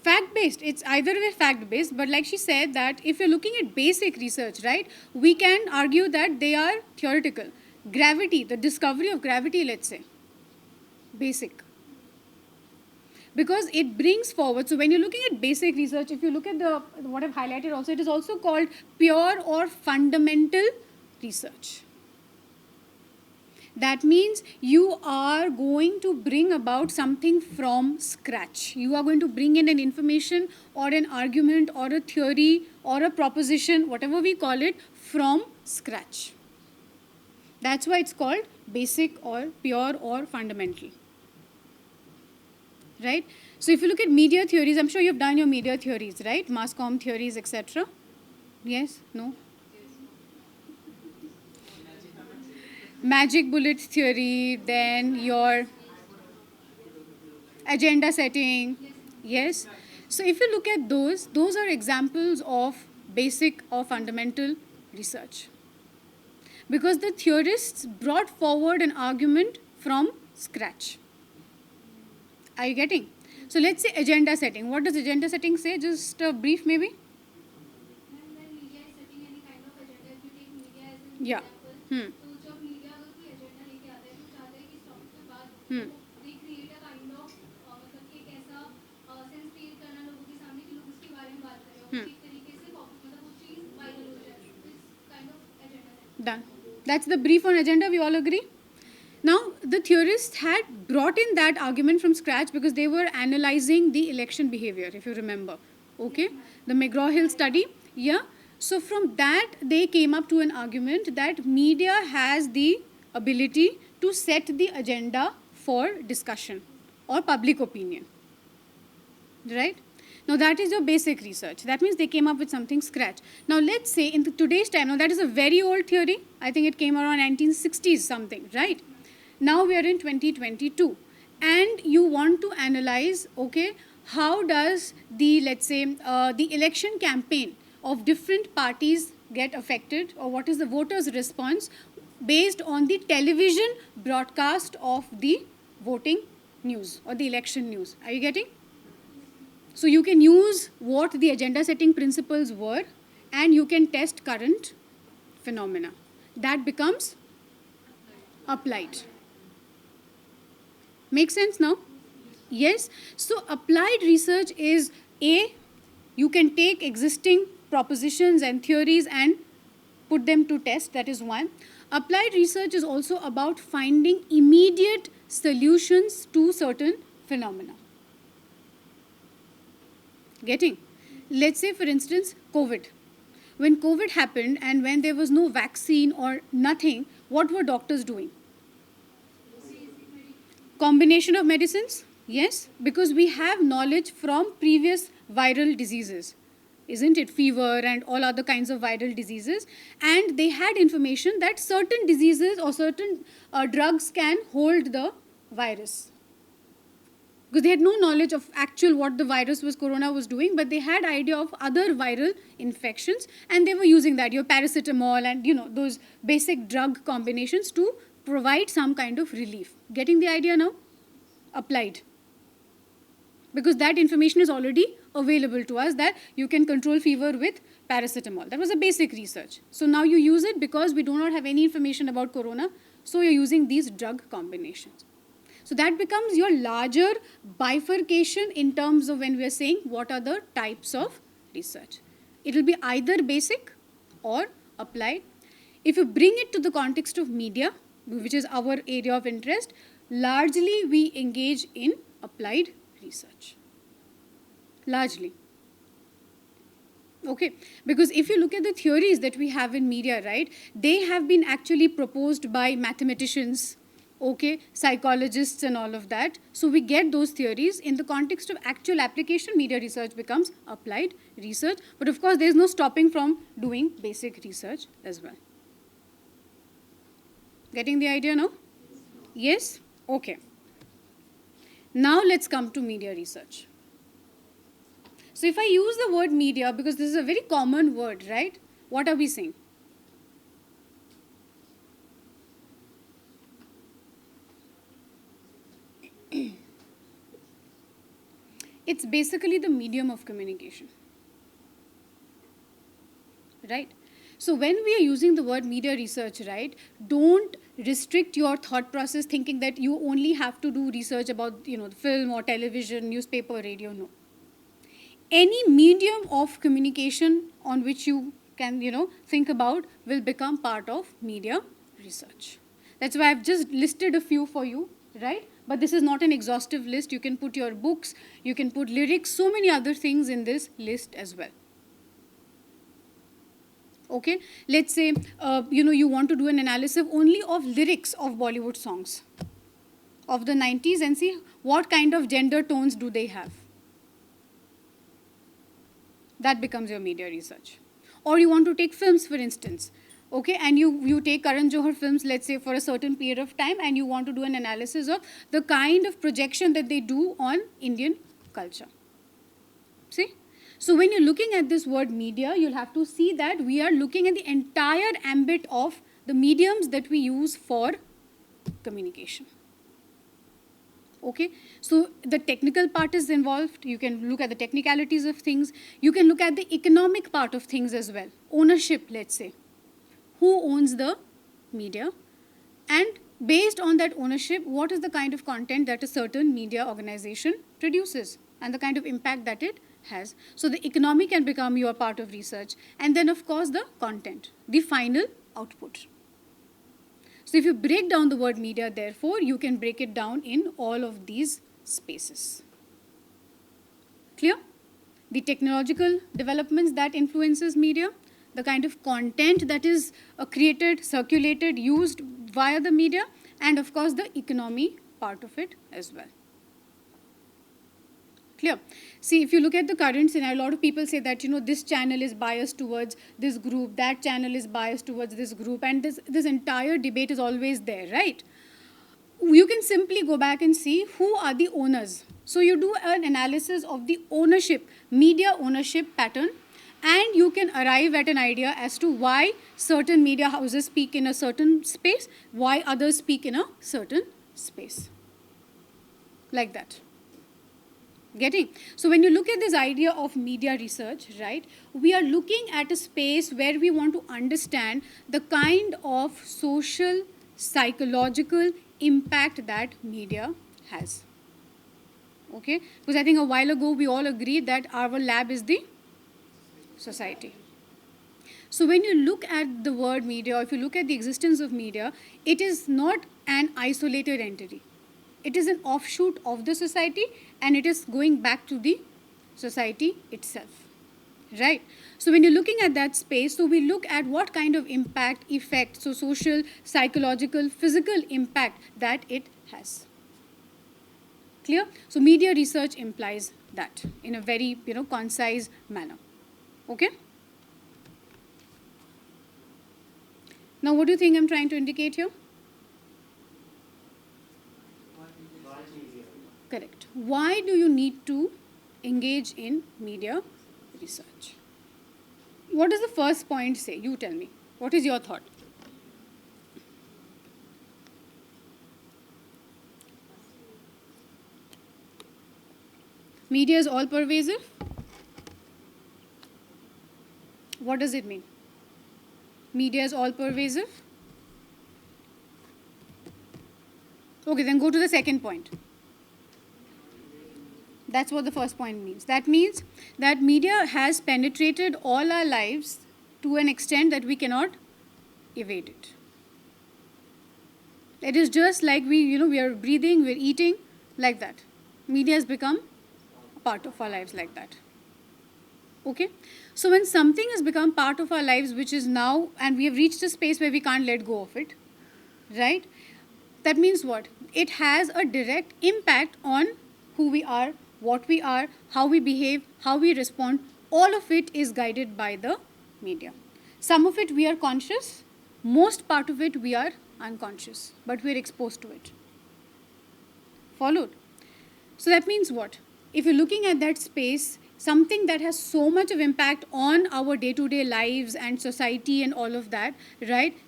Fact-based. It's either way fact-based, but like she said that if you're looking at basic research, right, we can argue that they are theoretical. Gravity, the discovery of gravity, let's say, basic. Because it brings forward, so when you're looking at basic research, if you look at what I've highlighted also, it is also called pure or fundamental research. That means you are going to bring about something from scratch. You are going to bring in an information or an argument or a theory or a proposition, whatever we call it, from scratch. That's why it's called basic or pure or fundamental. Right? So if you look at media theories, I'm sure you've done your media theories, right? Mass comm theories, etc. Yes? No? Magic bullet theory, then your agenda setting. Yes? So if you look at those are examples of basic or fundamental research. Because the theorists brought forward an argument from scratch. Are you getting? So let's say agenda setting. What does agenda setting say? Just a brief maybe? When media is setting any kind of agenda, if you take media as an Yeah. example, तो जब media अगर कोई agenda लेके आता है, तो चाहता है कि इस topic के बाद they create a kind of मतलब कि एक ऐसा sense create करना लोगों के सामने कि लोग इसके बारे में बात करें और एक तरीके से मतलब वो चीज़ viral हो जाए. This kind of agenda setting. Done. That's the brief on agenda. We all agree? the theorists had brought in that argument from scratch because they were analyzing the election behavior, if you remember. Okay? The McGraw-Hill study. Yeah. So from that, they came up to an argument that media has the ability to set the agenda for discussion or public opinion. Right? Now that is your basic research. That means they came up with something scratch. Now let's say in today's time, now that is a very old theory. I think it came around 1960s something, right? Now we are in 2022 and you want to analyze, okay, how does the, let's say, the election campaign of different parties get affected, or what is the voters' response based on the television broadcast of the voting news or the election news. Are you getting? So you can use what the agenda setting principles were and you can test current phenomena. That becomes applied. Make sense now? Yes. So applied research is A, you can take existing propositions and theories and put them to test. That is one. Applied research is also about finding immediate solutions to certain phenomena. Getting? Let's say, for instance, COVID. When COVID happened and when there was no vaccine or nothing, what were doctors doing? Combination of medicines? Yes, because we have knowledge from previous viral diseases, isn't it? Fever and all other kinds of viral diseases. And they had information that certain diseases or certain drugs can hold the virus. Because they had no knowledge of actual what the virus was, corona was doing, but they had idea of other viral infections and they were using that, your paracetamol and, you know, those basic drug combinations to provide some kind of relief. Getting the idea now? Applied. Because that information is already available to us that you can control fever with paracetamol. That was a basic research. So now you use it because we do not have any information about corona, so you're using these drug combinations. So that becomes your larger bifurcation in terms of when we are saying what are the types of research. It will be either basic or applied. If you bring it to the context of media, which is our area of interest, largely we engage in applied research. Largely. Okay, because if you look at the theories that we have in media, right, they have been actually proposed by mathematicians, okay, psychologists and all of that. So we get those theories in the context of actual application. Media research becomes applied research. But of course, there's no stopping from doing basic research as well. Getting the idea now? Yes? Okay. Now let's come to media research. So if I use the word media, because this is a very common word, right? What are we saying? It's basically the medium of communication, right? So when we are using the word media research, right, don't restrict your thought process thinking that you only have to do research about, you know, film or television, newspaper, radio. No. Any medium of communication on which you can, you know, think about will become part of media research. That's why I've just listed a few for you, right? But this is not an exhaustive list. You can put your books, you can put lyrics, so many other things in this list as well. Okay, let's say, you know, you want to do an analysis only of lyrics of Bollywood songs of the 90s and see what kind of gender tones do they have. That becomes your media research. Or you want to take films, for instance. Okay, and you take Karan Johar films, let's say, for a certain period of time, and you want to do an analysis of the kind of projection that they do on Indian culture. See? So when you're looking at this word media, you'll have to see that we are looking at the entire ambit of the mediums that we use for communication. Okay, so the technical part is involved. You can look at the technicalities of things. You can look at the economic part of things as well. Ownership, let's say. Who owns the media? And based on that ownership, what is the kind of content that a certain media organization produces and the kind of impact that it has. So the economy can become your part of research. And then, of course, the content, the final output. So if you break down the word media, therefore, you can break it down in all of these spaces. Clear? The technological developments that influences media, the kind of content that is created, circulated, used via the media, and of course the economy part of it as well. Clear? See, if you look at the current scenario, a lot of people say that, this channel is biased towards this group, that channel is biased towards this group, and this entire debate is always there, right? You can simply go back and see who are the owners. So you do an analysis of the ownership, media ownership pattern, and you can arrive at an idea as to why certain media houses speak in a certain space, why others speak in a certain space. Like that. Getting? So when you look at this idea of media research, right, we are looking at a space where we want to understand the kind of social, psychological impact that media has. Okay? Because I think a while ago we all agreed that our lab is the society. So when you look at the word media, or if you look at the existence of media, it is not an isolated entity. It is an offshoot of the society, and it is going back to the society itself. Right? So when you're looking at that space, so we look at what kind of impact, effect, so social, psychological, physical impact that it has. Clear? So media research implies that in a very, concise manner. Okay? Now, what do you think I'm trying to indicate here? Correct. Why do you need to engage in media research? What does the first point say? You tell me. What is your thought? Media is all pervasive. What does it mean? Media is all pervasive. Okay, then go to the second point. That's what the first point means. That means that media has penetrated all our lives to an extent that we cannot evade it. It is just like we are breathing, we're eating, like that. Media has become a part of our lives like that. Okay? So when something has become part of our lives, which is now, and we have reached a space where we can't let go of it, right? That means what? It has a direct impact on who we are, what we are, how we behave, how we respond. All of it is guided by the media. Some of it we are conscious, most part of it we are unconscious, but we are exposed to it. Followed? So that means what? If you're looking at that space, something that has so much of impact on our day-to-day lives and society and all of that, right?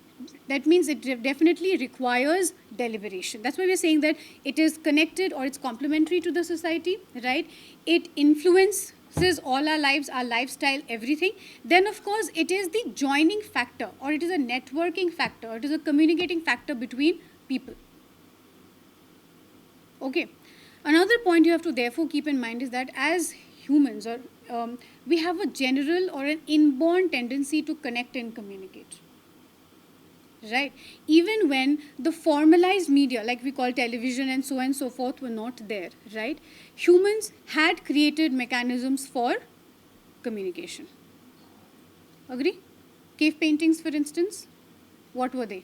That means it definitely requires deliberation. That's why we're saying that it is connected or it's complementary to the society, right? It influences all our lives, our lifestyle, everything. Then, of course, it is the joining factor, or it is a networking factor, or it is a communicating factor between people. Okay. Another point you have to therefore keep in mind is that as humans, or we have a general or an inborn tendency to connect and communicate. Right? Even when the formalized media, like we call television and so forth, were not there, right? Humans had created mechanisms for communication. Agree? Cave paintings, for instance, what were they?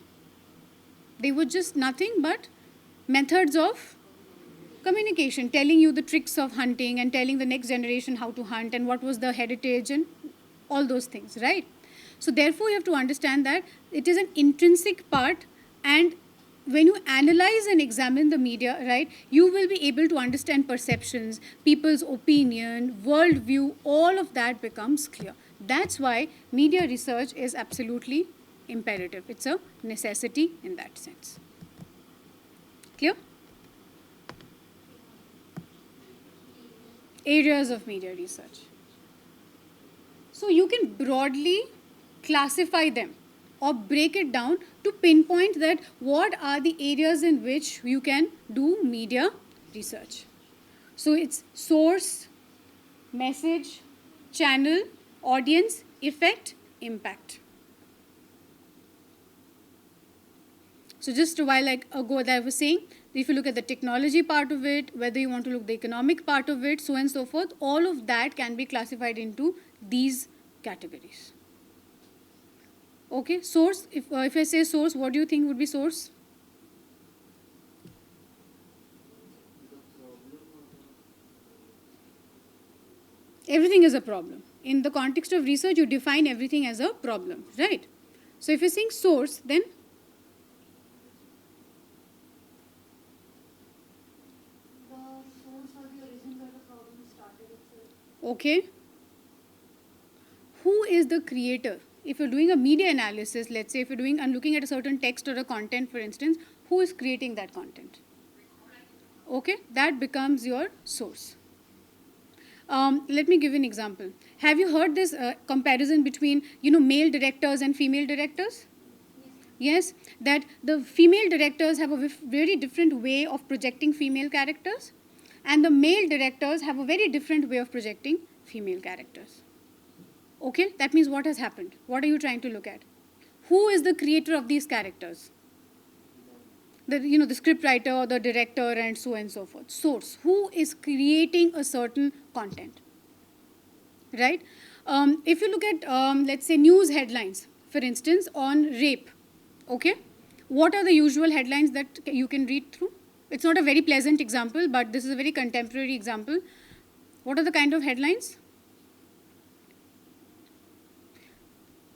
They were just nothing but methods of communication, telling you the tricks of hunting and telling the next generation how to hunt and what was the heritage and all those things, right? So therefore, you have to understand that it is an intrinsic part, and when you analyze and examine the media, right, you will be able to understand perceptions, people's opinion, worldview, all of that becomes clear. That's why media research is absolutely imperative. It's a necessity in that sense. Clear? Areas of media research. So you can broadly classify them or break it down to pinpoint that what are the areas in which you can do media research. So it's source, message, channel, audience, effect, impact. So just a while ago that I was saying, if you look at the technology part of it, whether you want to look at the economic part of it, so on and so forth, all of that can be classified into these categories. Okay, source, if I say source, what do you think would be source? Everything is a problem. In the context of research, you define everything as a problem, right? So if you're saying source, then The source or the origin where the problem started itself. okay, who is the creator? If you're doing a media analysis, let's say if you're doing and looking at a certain text or a content, for instance, who is creating that content? Okay, that becomes your source. Let me give you an example. Have you heard this comparison between, male directors and female directors? Yes, that the female directors have a very different way of projecting female characters, and the male directors have a very different way of projecting female characters. Okay, that means what has happened? What are you trying to look at? Who is the creator of these characters? The script writer or the director and so on and so forth. Source, who is creating a certain content, right? If you look at, let's say, news headlines, for instance, on rape, okay? What are the usual headlines that you can read through? It's not a very pleasant example, but this is a very contemporary example. What are the kind of headlines?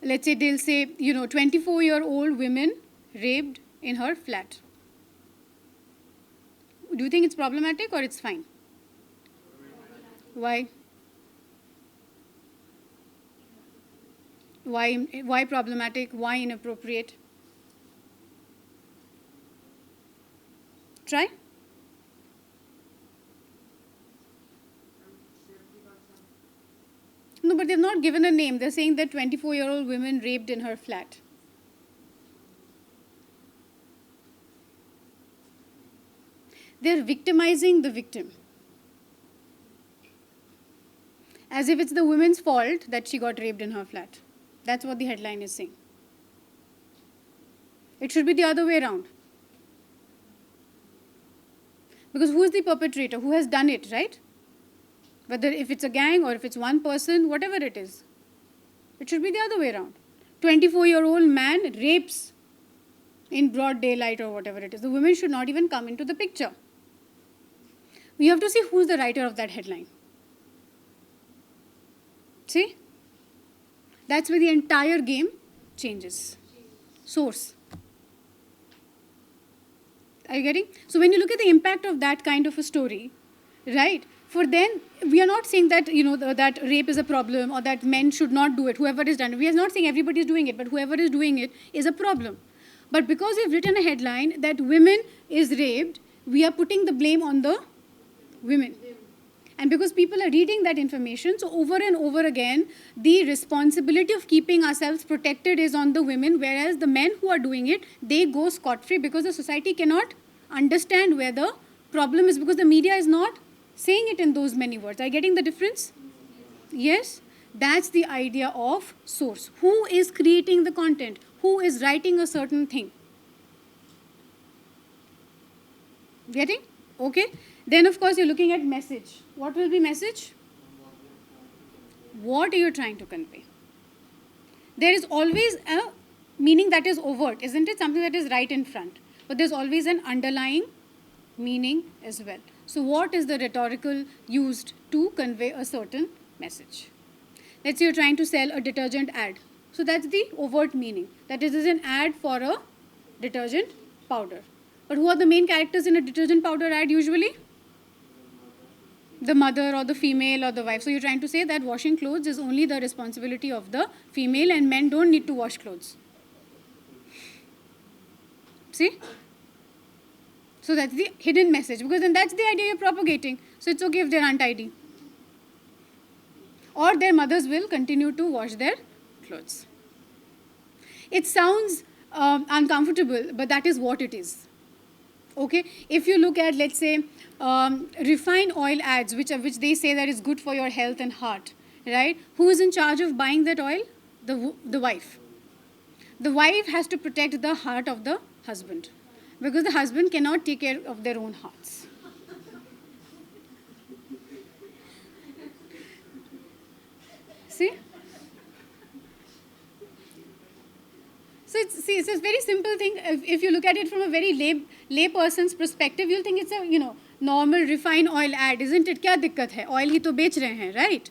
Let's say they'll say, 24-year-old women raped in her flat. Do you think it's problematic or it's fine? Why? Why problematic? Why inappropriate? Try. No, but they've not given a name. They're saying that 24-year-old women raped in her flat. They're victimizing the victim. As if it's the woman's fault that she got raped in her flat. That's what the headline is saying. It should be the other way around. Because who is the perpetrator? Who has done it, right? Whether if it's a gang or if it's one person, whatever it is. It should be the other way around. 24-year-old man rapes in broad daylight or whatever it is. The women should not even come into the picture. We have to see who's the writer of that headline. See? That's where the entire game changes. Source. Are you getting? So when you look at the impact of that kind of a story, right? For then, we are not saying that, that rape is a problem or that men should not do it, whoever is done it. We are not saying everybody is doing it, but whoever is doing it is a problem. But because we've written a headline that women is raped, we are putting the blame on the women. And because people are reading that information, so over and over again, the responsibility of keeping ourselves protected is on the women, whereas the men who are doing it, they go scot-free because the society cannot understand where the problem is, because the media is not saying it in those many words. Are you getting the difference? Yes? That's the idea of source. Who is creating the content? Who is writing a certain thing? Getting? Okay? Then, of course, you're looking at message. What will be message? What are you trying to convey? There is always a meaning that is overt, isn't it? Something that is right in front. But there's always an underlying meaning as well. So what is the rhetorical used to convey a certain message? Let's say you're trying to sell a detergent ad. So that's the overt meaning. That is an ad for a detergent powder. But who are the main characters in a detergent powder ad usually? The mother or the female or the wife. So you're trying to say that washing clothes is only the responsibility of the female and men don't need to wash clothes. See? So that's the hidden message, because then that's the idea you're propagating. So it's okay if they're untidy. Or their mothers will continue to wash their clothes. It sounds uncomfortable, but that is what it is. Okay? If you look at, let's say, refined oil ads, which they say that is good for your health and heart, right? Who is in charge of buying that oil? The wife. The wife has to protect the heart of the husband. Because the husband cannot take care of their own hearts. See? So it's a very simple thing. If you look at it from a very lay person's perspective, you'll think it's a normal refined oil ad, isn't it? क्या दिक्कत है? Oil ही तो बेच रहे हैं, right?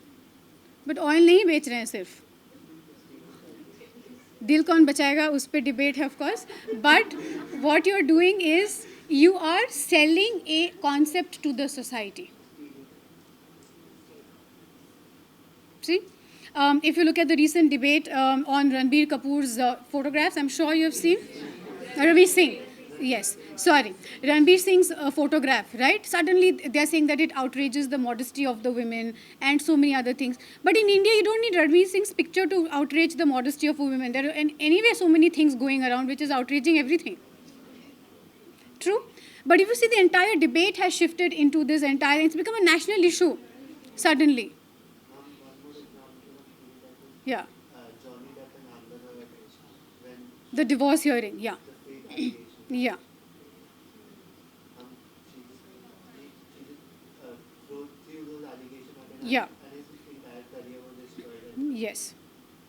But oil नहीं बेच रहे हैं सिर्फ. दिल कौन बचाएगा उस पे debate है of course. But what you're doing is you are selling a concept to the society. See? If you look at the recent debate on Ranbir Kapoor's photographs, I'm sure you have seen. Ranbir Singh, yes, sorry. Ranbir Singh's photograph, right? Suddenly they're saying that it outrages the modesty of the women and so many other things. But in India, you don't need Ranbir Singh's picture to outrage the modesty of women. There are anyway so many things going around which is outraging everything. True? But if you see, the entire debate has shifted into this entire, it's become a national issue suddenly. Yeah. Johnny Depp and Amber Heard when The divorce hearing, yeah. the fake allegation, Yeah. she wrote through those allegations and Yeah. his entire career was destroyed Yes.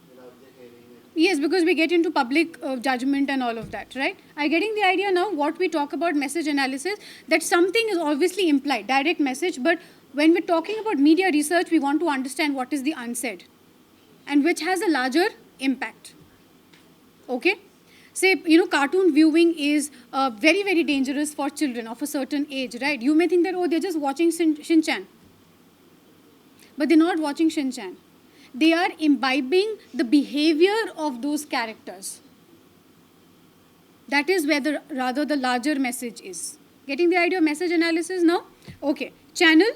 without the hearing. Yes, because we get into public judgment and all of that, right? Are you getting the idea now? What we talk about message analysis, that something is obviously implied, direct message, but when we're talking about media research, we want to understand what is the unsaid and which has a larger impact. Okay? Say, cartoon viewing is very, very dangerous for children of a certain age, right? You may think that, oh, they're just watching Shin-Chan. But they're not watching Shin-Chan. They are imbibing the behavior of those characters. That is where the larger message is. Getting the idea of message analysis now? Okay. Channel?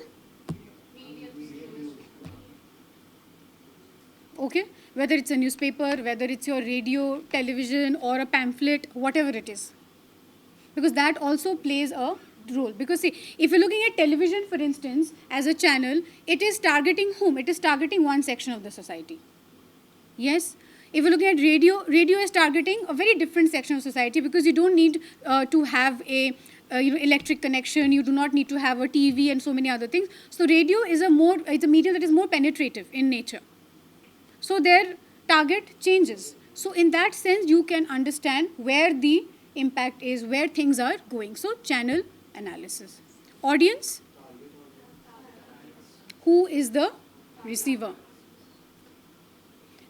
Okay, whether it's a newspaper, whether it's your radio, television, or a pamphlet, whatever it is. Because that also plays a role. Because see, if you're looking at television, for instance, as a channel, it is targeting whom? It is targeting one section of the society. Yes? If you're looking at radio, radio is targeting a very different section of society because you don't need to have a electric connection, you do not need to have a TV and so many other things. So radio is it's a medium that is more penetrative in nature. So their target changes. So in that sense, you can understand where the impact is, where things are going. So channel analysis. Audience? Who is the receiver?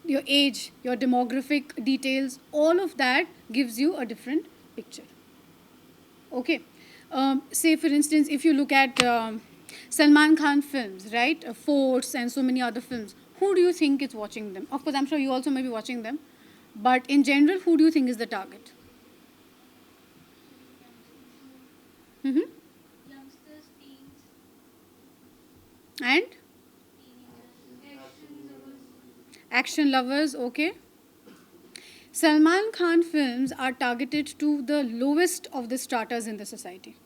Your age, your demographic details, all of that gives you a different picture. Okay. Say for instance, if you look at Salman Khan films, right? Force and so many other films. Who do you think is watching them? Of course, I'm sure you also may be watching them. But in general, who do you think is the target? Youngsters, teens, And? teenagers, Action lovers, okay. Salman Khan films are targeted to the lowest of the stratas in the society.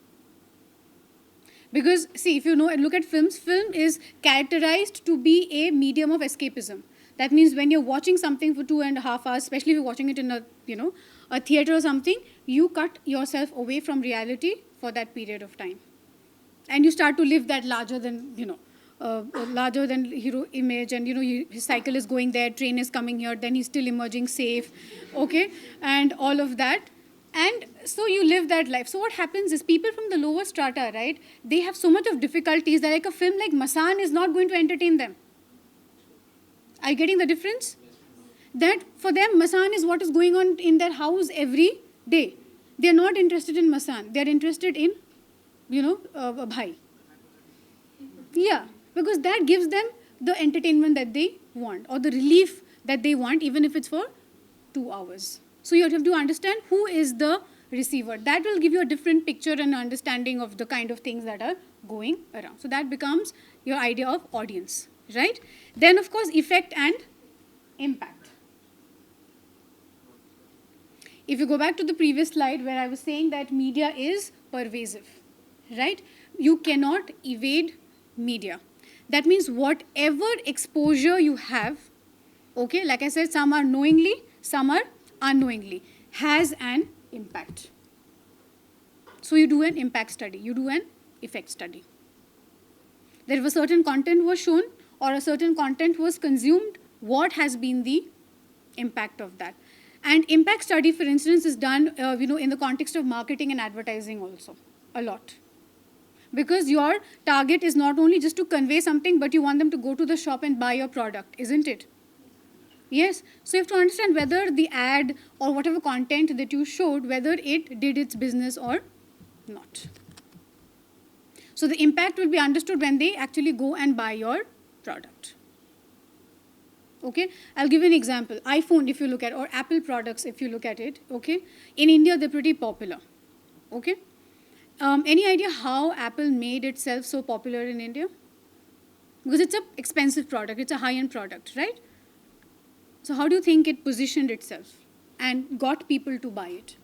Because, see, if you know and look at films, film is characterized to be a medium of escapism. That means when you're watching something for 2.5 hours, especially if you're watching it in a theater or something, you cut yourself away from reality for that period of time. And you start to live that larger than hero image, and his cycle is going there, train is coming here, then he's still emerging safe, okay, and all of that. And so you live that life. So what happens is people from the lower strata, right, they have so much of difficulties that like a film like Masan is not going to entertain them. Are you getting the difference? That for them, Masan is what is going on in their house every day. They are not interested in Masan. They are interested in, a bhai. Yeah, because that gives them the entertainment that they want or the relief that they want, even if it's for 2 hours. So you have to understand who is the receiver. That will give you a different picture and understanding of the kind of things that are going around. So that becomes your idea of audience, right? Then, of course, effect and impact. If you go back to the previous slide where I was saying that media is pervasive, right? You cannot evade media. That means whatever exposure you have, okay, like I said, some are knowingly, some are unknowingly, has an impact. So you do an impact study, you do an effect study. There was certain content was shown or a certain content was consumed, what has been the impact of that? And impact study, for instance, is done in the context of marketing and advertising also, a lot. Because your target is not only just to convey something, but you want them to go to the shop and buy your product, isn't it? Yes. So you have to understand whether the ad or whatever content that you showed, whether it did its business or not. So the impact will be understood when they actually go and buy your product. Okay, I'll give you an example. iPhone, if you look at, or Apple products, if you look at it, okay, in India, they're pretty popular, okay? Any idea how Apple made itself so popular in India? Because it's an expensive product, it's a high-end product, right? So how do you think it positioned itself and got people to buy it?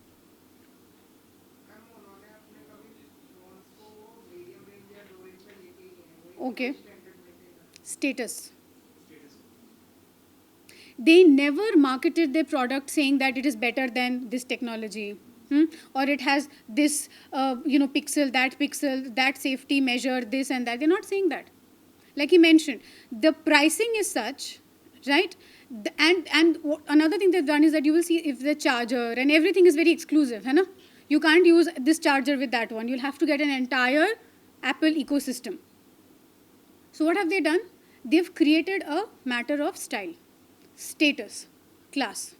Okay. Status. They never marketed their product saying that it is better than this technology, or it has this, pixel, that safety measure, this and that. They're not saying that. Like he mentioned, the pricing is such, right? And another thing they've done is that you will see if the charger and everything is very exclusive, है ना? You can't use this charger with that one. You'll have to get an entire Apple ecosystem. So what have they done? They've created a matter of style, status, class.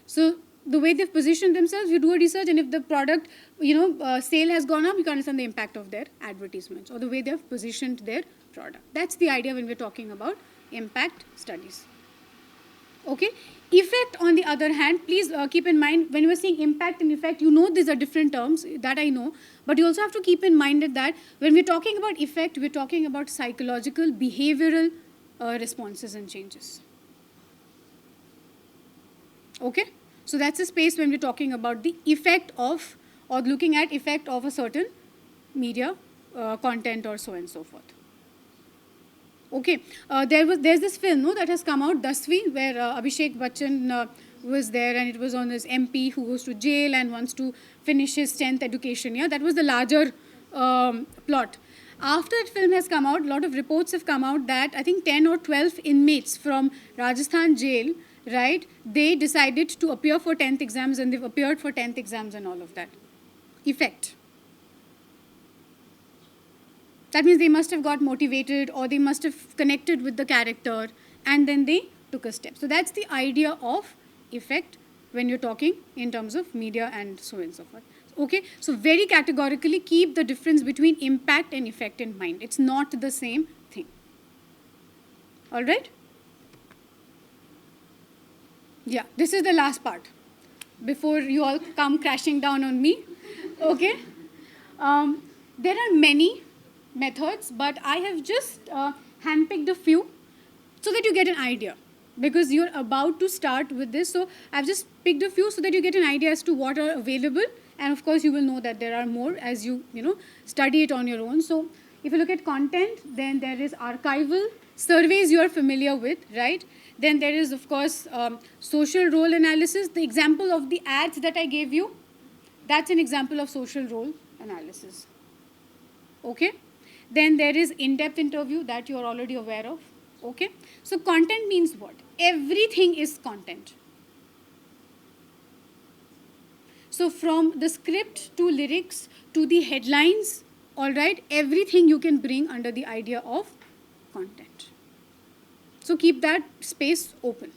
So the way they've positioned themselves, you do a research, and if the product, sale has gone up, you can understand the impact of their advertisements or the way they've positioned their product. That's the idea when we're talking about impact studies. Okay? Effect, on the other hand, please keep in mind, when we're saying impact and effect, these are different terms, that I know, but you also have to keep in mind that when we're talking about effect, we're talking about psychological, behavioral responses and changes. Okay? So that's a space when we're talking about the effect of, or looking at effect of a certain media content or so and so forth. Okay, there's this film that has come out, Dasvi, where Abhishek Bachchan was there, and it was on this MP who goes to jail and wants to finish his 10th education. Yeah, that was the larger plot. After that film has come out, a lot of reports have come out that I think 10 or 12 inmates from Rajasthan jail, right, they decided to appear for 10th exams, and they've appeared for 10th exams and all of that. Effect. That means they must have got motivated, or they must have connected with the character, and then they took a step. So that's the idea of effect when you're talking in terms of media and so on and so forth. Okay, so very categorically keep the difference between impact and effect in mind. It's not the same thing. All right? Yeah, this is the last part before you all come crashing down on me. Okay? There are many methods, but I have just handpicked a few so that you get an idea, because you're about to start with this. So I've just picked a few so that you get an idea as to what are available, and of course you will know that there are more as you study it on your own. So if you look at content, then there is archival, surveys you're familiar with, right? Then there is, of course, social role analysis. The example of the ads that I gave you, that's an example of social role analysis. Okay? Then there is in-depth interview that you are already aware of. Okay? So content means what? Everything is content. So from the script to lyrics to the headlines, all right, everything you can bring under the idea of content. So keep that space open.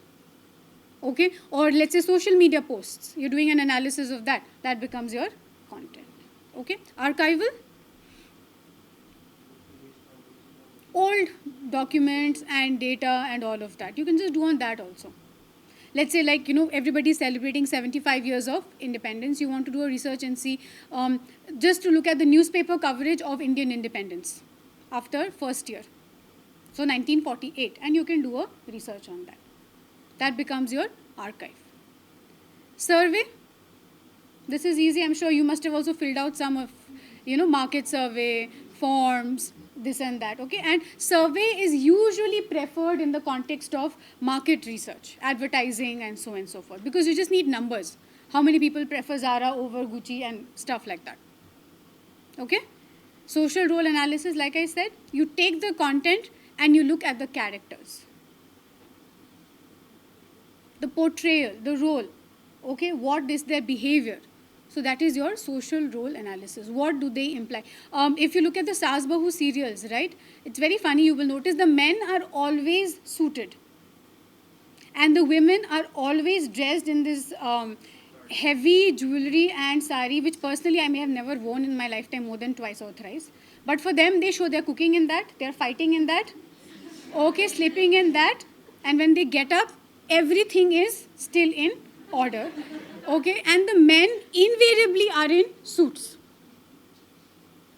Okay? Or let's say social media posts. You're doing an analysis of that. That becomes your content. Okay? Archival. Old documents and data and all of that. You can just do on that also. Let's say everybody is celebrating 75 years of independence. You want to do a research and see, just to look at the newspaper coverage of Indian independence after first year. So 1948, and you can do a research on that. That becomes your archive. Survey. This is easy. I'm sure you must have also filled out some of, market survey, forms, this and that, okay? And survey is usually preferred in the context of market research, advertising, and so forth, because you just need numbers. How many people prefer Zara over Gucci and stuff like that. Okay? Social role analysis, like I said, you take the content and you look at the characters. The portrayal, the role, okay, what is their behavior? So that is your social role analysis. What do they imply? If you look at the Saas Bahu serials, right, it's very funny, you will notice the men are always suited. And the women are always dressed in this heavy jewelry and sari, which personally I may have never worn in my lifetime more than twice or thrice. But for them, they show they're cooking in that, they're fighting in that, okay, sleeping in that, and when they get up, everything is still in order, okay, and the men invariably are in suits.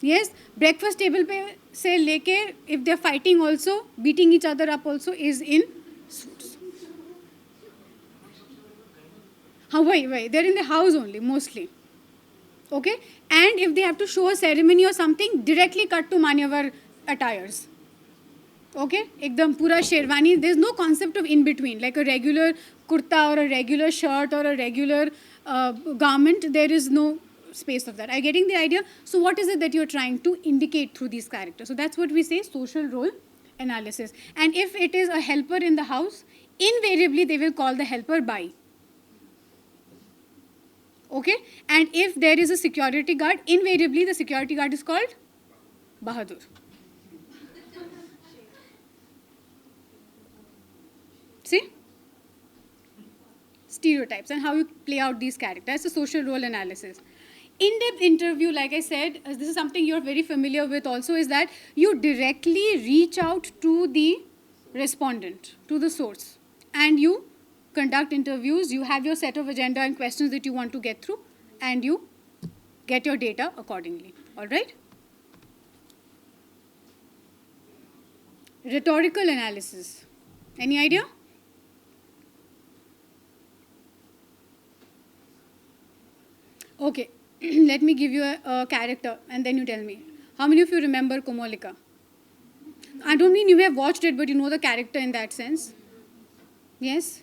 Yes, breakfast table pe se leke, if they're fighting also, beating each other up also, is in suits. Why? They're in the house only, mostly. Okay, and if they have to show a ceremony or something, directly cut to Manyavar attires. Okay, ekdam pura sherwani. There's no concept of in between, like a regular kurta or a regular shirt or a regular garment. There is no space of that. Are you getting the idea? So what is it that you're trying to indicate through these characters? So that's what we say, social role analysis. And if it is a helper in the house, invariably they will call the helper Bai. Okay, and if there is a security guard, invariably the security guard is called Bahadur. See? Stereotypes and how you play out these characters. That's a social role analysis. In-depth interview, like I said, this is something you're very familiar with also, is that you directly reach out to the respondent, to the source, and you conduct interviews, you have your set of agenda and questions that you want to get through, and you get your data accordingly. All right? Rhetorical analysis. Any idea? Okay, let me give you a character and then you tell me. How many of you remember Komolika? I don't mean you have watched it, but you know the character in that sense. Yes?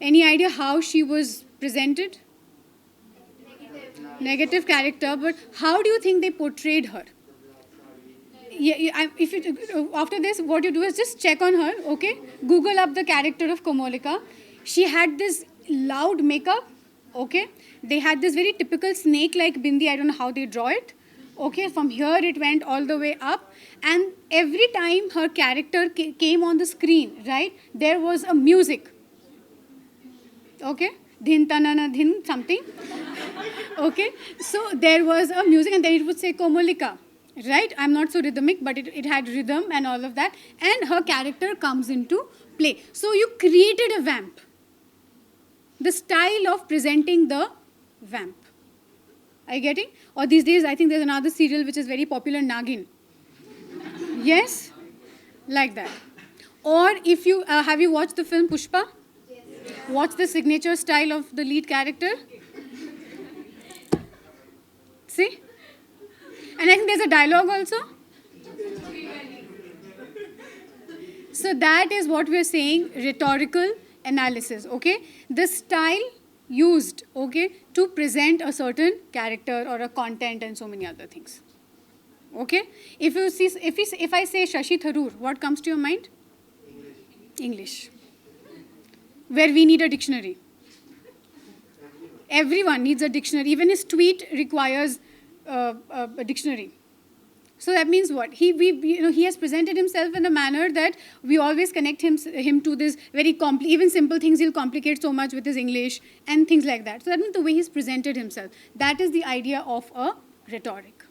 Any idea how she was presented? Negative character, but how do you think they portrayed her? If you, after this, what you do is just check on her, okay? Google up the character of Komolika. She had this loud makeup, okay? They had this very typical snake-like bindi. I don't know how they draw it. Okay, from here it went all the way up. And every time her character came on the screen, right, there was a music. Okay, dhin tanana dhin something. Okay, so there was a music and then it would say Komolika, right? I'm not so rhythmic, but it had rhythm and all of that. And her character comes into play. So you created a vamp. The style of presenting the vamp. Are you getting? Or these days, I think there's another serial which is very popular, Nagin. Yes? Like that. Or if you, have you watched the film Pushpa? What's the signature style of the lead character? See? And I think there's a dialogue also. So that is what we're saying, rhetorical analysis, okay? The style used, okay, to present a certain character or a content and so many other things. Okay? If you see, if I say Shashi Tharoor, what comes to your mind? English. Where we need a dictionary. Everyone needs a dictionary. Even his tweet requires a dictionary. So that means what? He has presented himself in a manner that we always connect him to this very even simple things he'll complicate so much with his English and things like that. So that means the way he's presented himself. That is the idea of a rhetoric.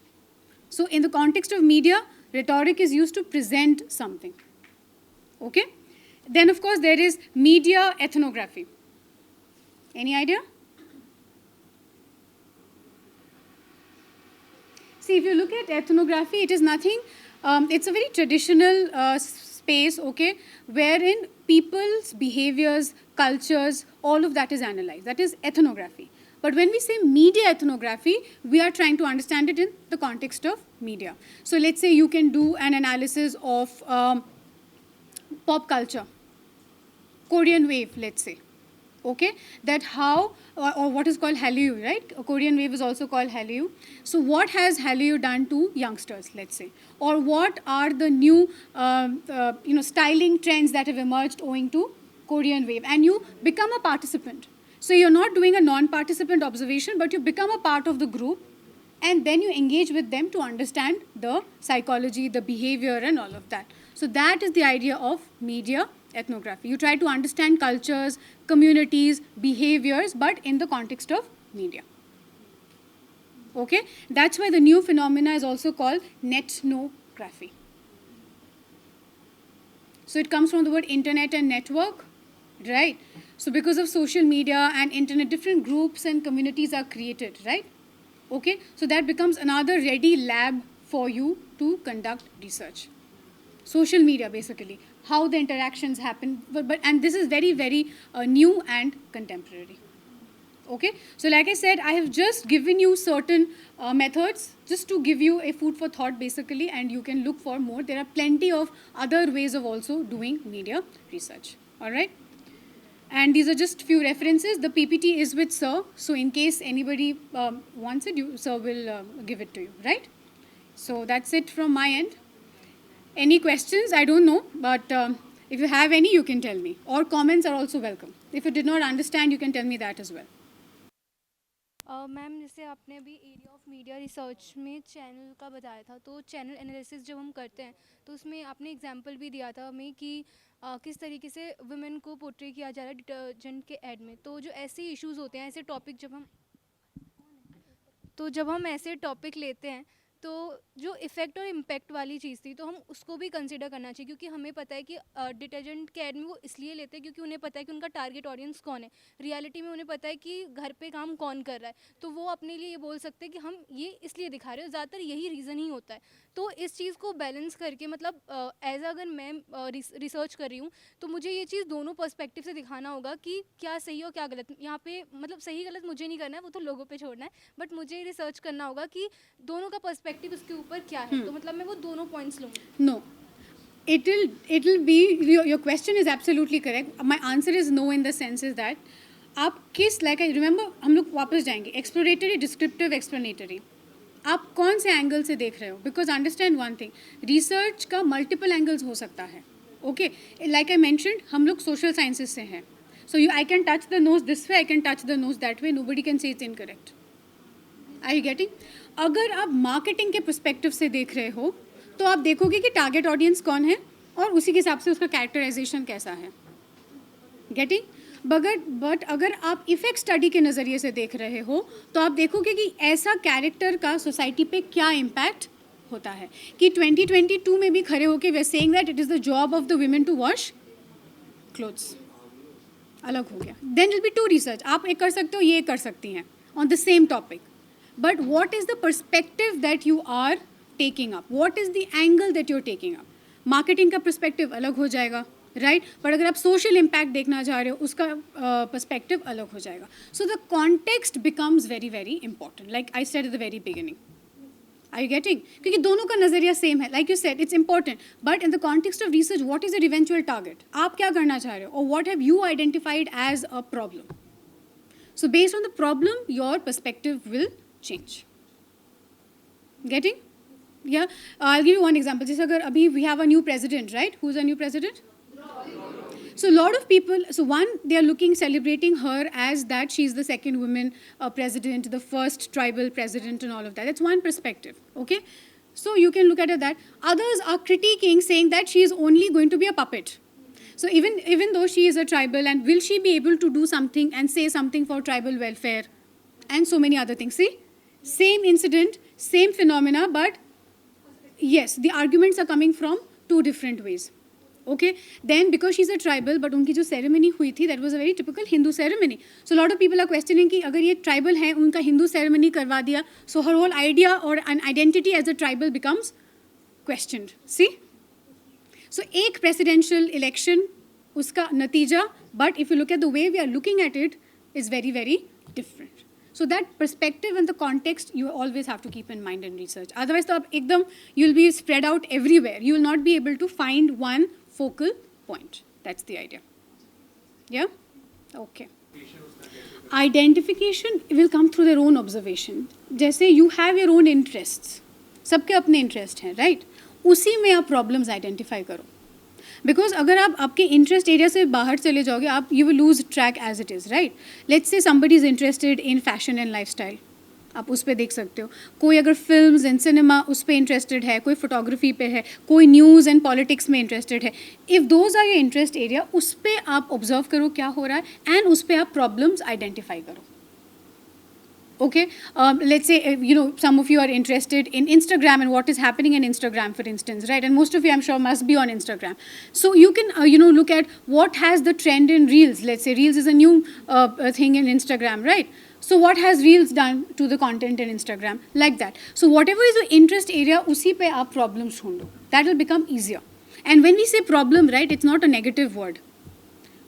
So in the context of media, rhetoric is used to present something. Okay? Then of course there is media ethnography. Any idea? See, if you look at ethnography, it is nothing, it's a very traditional space, okay, wherein people's behaviors, cultures, all of that is analyzed. That is ethnography. But when we say media ethnography, we are trying to understand it in the context of media. So let's say you can do an analysis of pop culture, Korean wave, let's say. Okay, that how, or what is called Hallyu, right? A Korean wave is also called Hallyu. So what has Hallyu done to youngsters, let's say? Or what are the new, styling trends that have emerged owing to Korean wave? And you become a participant. So you're not doing a non-participant observation, but you become a part of the group, and then you engage with them to understand the psychology, the behavior, and all of that. So that is the idea of media ethnography. You try to understand cultures, communities, behaviors, but in the context of media. Okay? That's why the new phenomena is also called netnography. So it comes from the word internet and network, right? So because of social media and internet, different groups and communities are created, right? Okay? So that becomes another ready lab for you to conduct research. Social media, basically, how the interactions happen, and this is very, very new and contemporary. Okay, so like I said, I have just given you certain methods just to give you a food for thought, basically, and you can look for more. There are plenty of other ways of also doing media research. All right, and these are just few references. The PPT is with Sir, so in case anybody wants it, Sir will give it to you. Right. So that's it from my end. Any questions? I don't know, but if you have any, you can tell me. Or comments are also welcome. If you did not understand, you can tell me that as well. Ma'am जैसे आपने अभी area of media research में channel का बताया था, तो channel analysis जब हम करते हैं तो उसमें आपने एग्जांपल भी दिया था हमें कि किस तरीके से वुमेन को पोर्ट्रे किया जा रहा है डिटर्जेंट के ऐड में. तो जो ऐसे इश्यूज होते हैं, ऐसे टॉपिक जब हम ऐसे टॉपिक लेते हैं, तो जो इफ़ेक्ट और इम्पैक्ट वाली चीज़ थी, तो हम उसको भी कंसिडर करना चाहिए, क्योंकि हमें पता है कि डिटर्जेंट के ऐड में वो इसलिए लेते हैं क्योंकि उन्हें पता है कि उनका टारगेट ऑडियंस कौन है. रियलिटी में उन्हें पता है कि घर पे काम कौन कर रहा है, तो वो अपने लिए ये बोल सकते हैं कि हम ये इसलिए दिखा रहे हो. ज़्यादातर यही रीज़न ही होता है. तो इस चीज़ को बैलेंस करके, मतलब एज अगर मैं रिसर्च कर रही हूँ, तो मुझे ये चीज़ दोनों पर्सपेक्टिव से दिखाना होगा कि क्या सही और क्या गलत. यहाँ पे मतलब सही गलत मुझे नहीं करना है, वो तो लोगों पे छोड़ना है, बट मुझे रिसर्च करना होगा कि दोनों का पर्सपेक्टिव उसके ऊपर क्या है. तो मतलब मैं वो दोनों पॉइंट्स लूँगी. No. It'll be, your question is absolutely correct. My answer is no, in the sense is that आप किस, like I remember, हम लोग वापस जाएंगे, एक्सप्लोरेटरी, डिस्क्रिप्टिव, एक्सप्लेनेटरी. आप कौन से एंगल से देख रहे हो? Because understand one thing, research का मल्टीपल एंगल्स हो सकता है. ओके, लाइक आई मैंशनड, हम लोग सोशल साइंसेज से हैं. So I can touch the nose this way, I can touch the nose that way, nobody can say it's incorrect. Are you getting? अगर आप marketing के पर्सपेक्टिव से देख रहे हो, तो आप देखोगे कि टारगेट ऑडियंस कौन है और उसी के हिसाब से उसका कैरेक्टराइजेशन कैसा है. गेटिंग? बट अगर आप इफेक्ट स्टडी के नज़रिए से देख रहे हो, तो आप देखोगे कि ऐसा कैरेक्टर का सोसाइटी पे क्या इम्पैक्ट होता है. कि 2022 में भी खड़े होके we are saying that it is the job of the women to wash clothes. अलग हो गया. Then will be to research. आप एक कर सकते हो, ये कर सकती हैं on the same topic. But what is the perspective that you are taking up? What is the angle that you're taking up? Marketing का perspective अलग हो जाएगा, right? But अगर आप social impact देखना चाह रहे हो, उसका perspective अलग हो जाएगा. So the context becomes very, very important. Like I said at the very beginning. Are you getting? क्योंकि दोनों का नज़रिया same है. Like you said, it's important. But in the context of research, what is your eventual target? आप क्या करना चाह रहे हो? Or what have you identified as a problem? So based on the problem, your perspective will change. Getting? Yeah. I'll give you one example. जैसे अगर अभी we have a new president, right? Who's a new president? So a lot of people, so one, they are celebrating her as that she's the second woman president, the first tribal president and all of that. That's one perspective, okay? So you can look at it that. Others are critiquing, saying that she is only going to be a puppet. So even though she is a tribal, and will she be able to do something and say something for tribal welfare and so many other things? See? Same incident, same phenomena, but yes, the arguments are coming from two different ways. Okay, then because she's a tribal, but उनकी जो ceremony हुई थी, that was a very typical Hindu ceremony. So a lot of people are questioning कि अगर ये tribal है, उनका Hindu ceremony करवा दिया, so her whole idea or an identity as a tribal becomes questioned. See? So एक presidential election, उसका नतीजा, but if you look at the way we are looking at it, is very, very different. So that perspective and the context you always have to keep in mind in research. Otherwise, तो आप एकदम, you'll be spread out everywhere. You will not be able to find one focal point. That's the idea. Yeah? Okay. Identification will come through their own observation. जैसे you have your own interests, सबके अपने interest हैं, right? उसी में आप problems identify करो. Because अगर आप आपके इंटरेस्ट एरिया से बाहर चले जाओगे, आप you will lose track as it is, right? Let's say somebody is interested in fashion and lifestyle, आप उस पर देख सकते हो. कोई अगर फिल्म्स एंड सिनेमा उस पर इंटरेस्टेड है, कोई फोटोग्राफी पे है, कोई न्यूज़ एंड पॉलिटिक्स में इंटरेस्टेड है. If those are your interest area, उस पर आप ऑब्जर्व करो क्या हो रहा है एंड उस पर आप प्रॉब्लम्स आइडेंटिफाई करो. Okay, let's say, some of you are interested in Instagram and what is happening in Instagram, for instance, right? And most of you, I'm sure, must be on Instagram. So you can, look at what has the trend in Reels. Let's say Reels is a new thing in Instagram, right? So what has Reels done to the content in Instagram? Like that. So whatever is your interest area, usi pe aap problems dhondo. That will become easier. And when we say problem, right, it's not a negative word.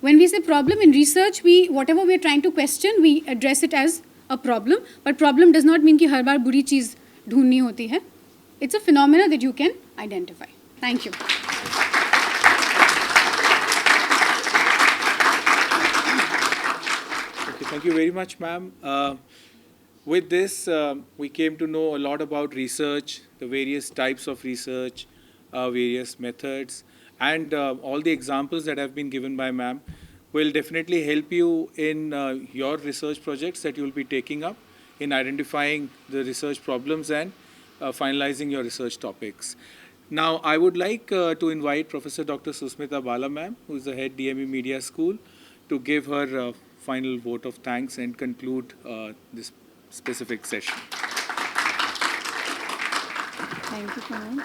When we say problem in research, whatever we are trying to question, we address it as a problem, but problem does not mean कि हर बार बुरी चीज़ ढूंढनी होती है. It's a phenomena that you can identify. Thank you. Okay, thank you very much, ma'am. With this, we came to know a lot about research, the various types of research, various methods, and all the examples that have been given by ma'am will definitely help you in your research projects that you will be taking up in identifying the research problems and finalizing your research topics. Now, I would like to invite Professor Dr. Susmita Bala, ma'am, who is the head DME Media School, to give her final vote of thanks and conclude this specific session. Thank you ma'am.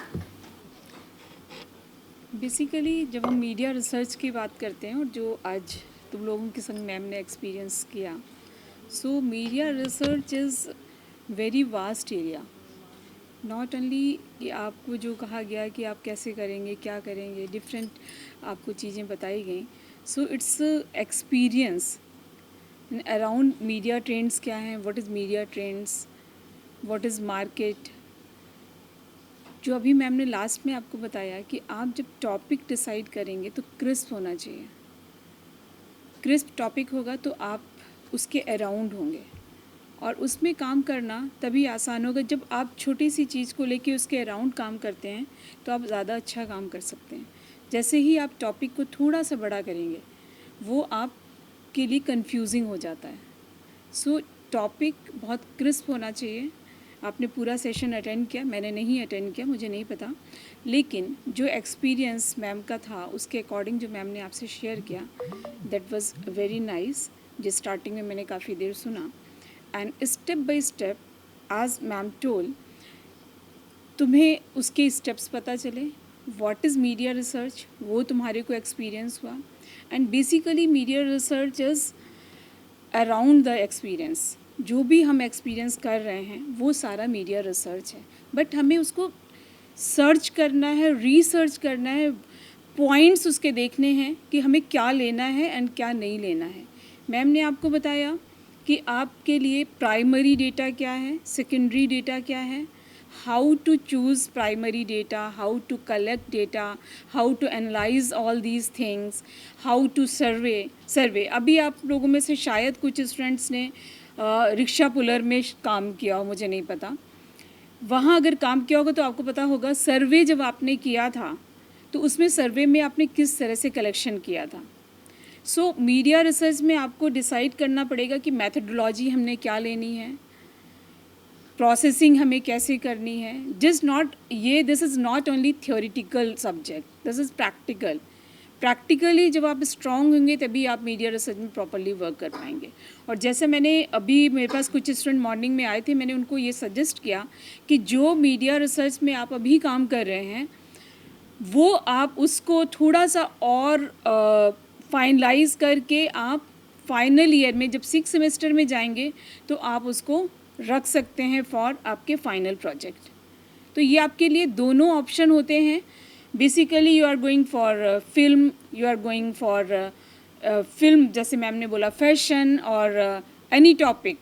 Basically जब हम media research की बात करते हैं और जो आज तुम लोगों के संग मैम ने एक्सपीरियंस किया, so media research is very vast area. Not only कि आपको जो कहा गया कि आप कैसे करेंगे, क्या करेंगे, डिफरेंट आपको चीज़ें बताई गई. So it's experience around media trends क्या हैं, what is media trends, what is market. जो अभी मैम ने लास्ट में आपको बताया कि आप जब टॉपिक डिसाइड करेंगे तो क्रिस्प होना चाहिए. क्रिस्प टॉपिक होगा तो आप उसके अराउंड होंगे और उसमें काम करना तभी आसान होगा. जब आप छोटी सी चीज़ को लेके उसके अराउंड काम करते हैं तो आप ज़्यादा अच्छा काम कर सकते हैं. जैसे ही आप टॉपिक को थोड़ा सा बड़ा करेंगे वो आपके लिए कंफ्यूजिंग हो जाता है. सो टॉपिक बहुत क्रिस्प होना चाहिए. आपने पूरा सेशन अटेंड किया, मैंने नहीं अटेंड किया, मुझे नहीं पता, लेकिन जो एक्सपीरियंस मैम का था उसके अकॉर्डिंग जो मैम ने आपसे शेयर किया, दैट वाज वेरी नाइस. जिस स्टार्टिंग में मैंने काफ़ी देर सुना and step by step as ma'am told, तुम्हें उसके स्टेप्स पता चले. व्हाट इज़ मीडिया रिसर्च, वो तुम्हारे को एक्सपीरियंस हुआ. And basically media research is around the experience. जो भी हम एक्सपीरियंस कर रहे हैं वो सारा मीडिया रिसर्च है, बट हमें उसको सर्च करना है, रिसर्च करना है, पॉइंट्स उसके देखने हैं कि हमें क्या लेना है एंड क्या नहीं लेना है. मैम ने आपको बताया कि आपके लिए प्राइमरी डेटा क्या है, सेकेंडरी डेटा क्या है, how to choose primary data, how to collect data, how to analyse all these things, how to survey. अभी आप लोगों में से शायद कुछ स्टूडेंट्स ने रिक्शा पुलर में काम किया हो, मुझे नहीं पता. वहाँ अगर काम किया होगा तो आपको पता होगा सर्वे जब आपने किया था तो उसमें सर्वे में आपने किस तरह से कलेक्शन किया था. सो मीडिया रिसर्च में आपको डिसाइड करना पड़ेगा कि मैथडोलॉजी हमने क्या लेनी है, प्रोसेसिंग हमें कैसे करनी है. This is not only theoretical subject, this is practical. Practically जब आप स्ट्रांग होंगे तभी आप मीडिया रिसर्च में प्रॉपरली वर्क कर पाएंगे. और जैसे मैंने अभी, मेरे पास कुछ स्टूडेंट मॉर्निंग में आए थे, मैंने उनको ये सजेस्ट किया कि जो मीडिया रिसर्च में आप अभी काम कर रहे हैं वो आप उसको थोड़ा सा और फाइनलाइज करके आप फाइनल ईयर में जब 6 सेमेस्टर में जाएंगे तो आप उसको रख सकते हैं फॉर आपके फाइनल प्रोजेक्ट. तो ये आपके लिए दोनों ऑप्शन होते हैं. Basically you are going for film, you are going for film, जैसे मैम ने बोला फैशन और any topic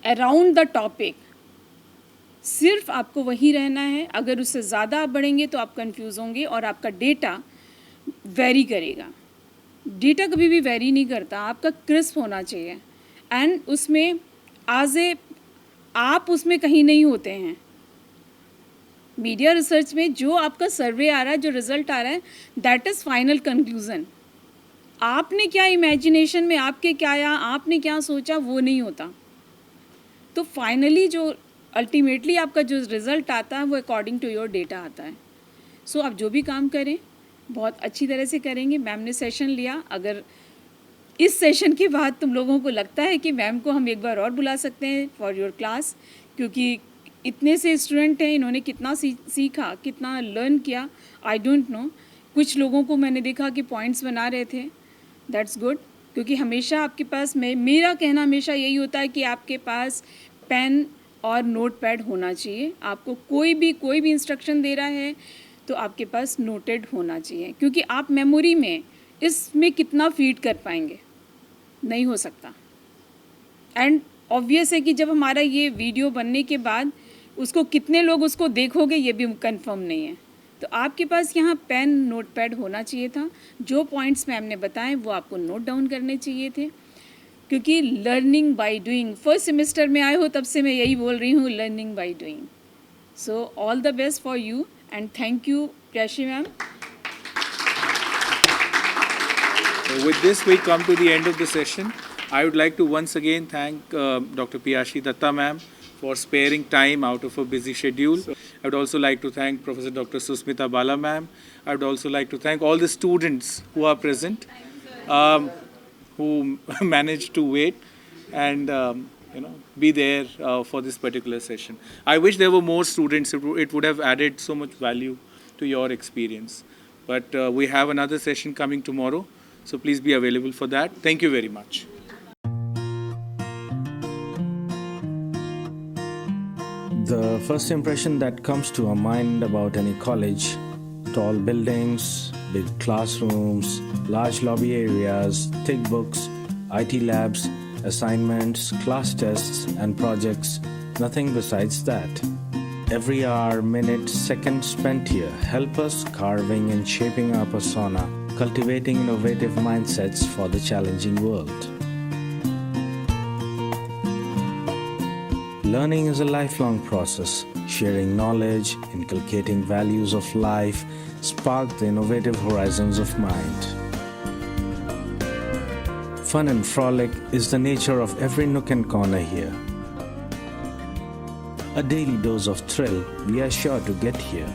around the topic. सिर्फ आपको वही रहना है. अगर उससे ज़्यादा आप बढ़ेंगे तो आप कंफ्यूज होंगे और आपका डेटा वेरी करेगा. डेटा कभी भी वेरी नहीं करता, आपका क्रिस्प होना चाहिए एंड उसमें आप उसमें कहीं नहीं होते हैं। मीडिया रिसर्च में जो आपका सर्वे आ रहा है, जो रिजल्ट आ रहा है, दैट इज़ फाइनल कंक्लूज़न। आपने क्या इमेजिनेशन में आपके क्या आया, आपने क्या सोचा, वो नहीं होता। तो फाइनली जो अल्टीमेटली आपका जो रिज़ल्ट आता है वो अकॉर्डिंग टू योर डेटा आता है। सो आप जो भी काम करें बहुत अच्छी तरह से करेंगे। मैम ने सेशन लिया, अगर इस सेशन के बाद तुम लोगों को लगता है कि मैम को हम एक बार और बुला सकते हैं फॉर योर क्लास, क्योंकि इतने से स्टूडेंट हैं, इन्होंने कितना सीखा, कितना लर्न किया, आई डोंट नो। कुछ लोगों को मैंने देखा कि पॉइंट्स बना रहे थे, दैट्स गुड, क्योंकि हमेशा आपके पास मेरा कहना हमेशा यही होता है कि आपके पास पेन और नोट पैड होना चाहिए। आपको कोई भी इंस्ट्रक्शन दे रहा है तो आपके पास नोटेड होना चाहिए, क्योंकि आप मेमोरी में इसमें कितना फीड कर पाएंगे, नहीं हो सकता। एंड ऑब्वियस है कि जब हमारा ये वीडियो बनने के बाद उसको कितने लोग उसको देखोगे ये भी कंफर्म नहीं है। तो आपके पास यहाँ पेन नोट पैड होना चाहिए था। जो पॉइंट्स मैम ने बताए वो आपको नोट डाउन करने चाहिए थे, क्योंकि learning by doing, first semester में आए हो तब से मैं यही बोल रही हूँ, learning by doing. So all the best for you and thank you प्याशी ma'am. With this, we come to the end of the session. I would like to once again thank Dr. Piyashi Dutta ma'am for sparing time out of a busy schedule. I would also like to thank Professor Dr. Susmita Bala ma'am. I would also like to thank all the students who are present, who managed to wait and be there for this particular session. I wish there were more students. It would have added so much value to your experience. But we have another session coming tomorrow. So please be available for that. Thank you very much. The first impression that comes to our mind about any college: tall buildings, big classrooms, large lobby areas, thick books, IT labs, assignments, class tests, and projects. Nothing besides that. Every hour, minute, second spent here help us carving and shaping our persona, cultivating innovative mindsets for the challenging world. Learning is a lifelong process. Sharing knowledge, inculcating values of life, spark the innovative horizons of mind. Fun and frolic is the nature of every nook and corner here. A daily dose of thrill we are sure to get here.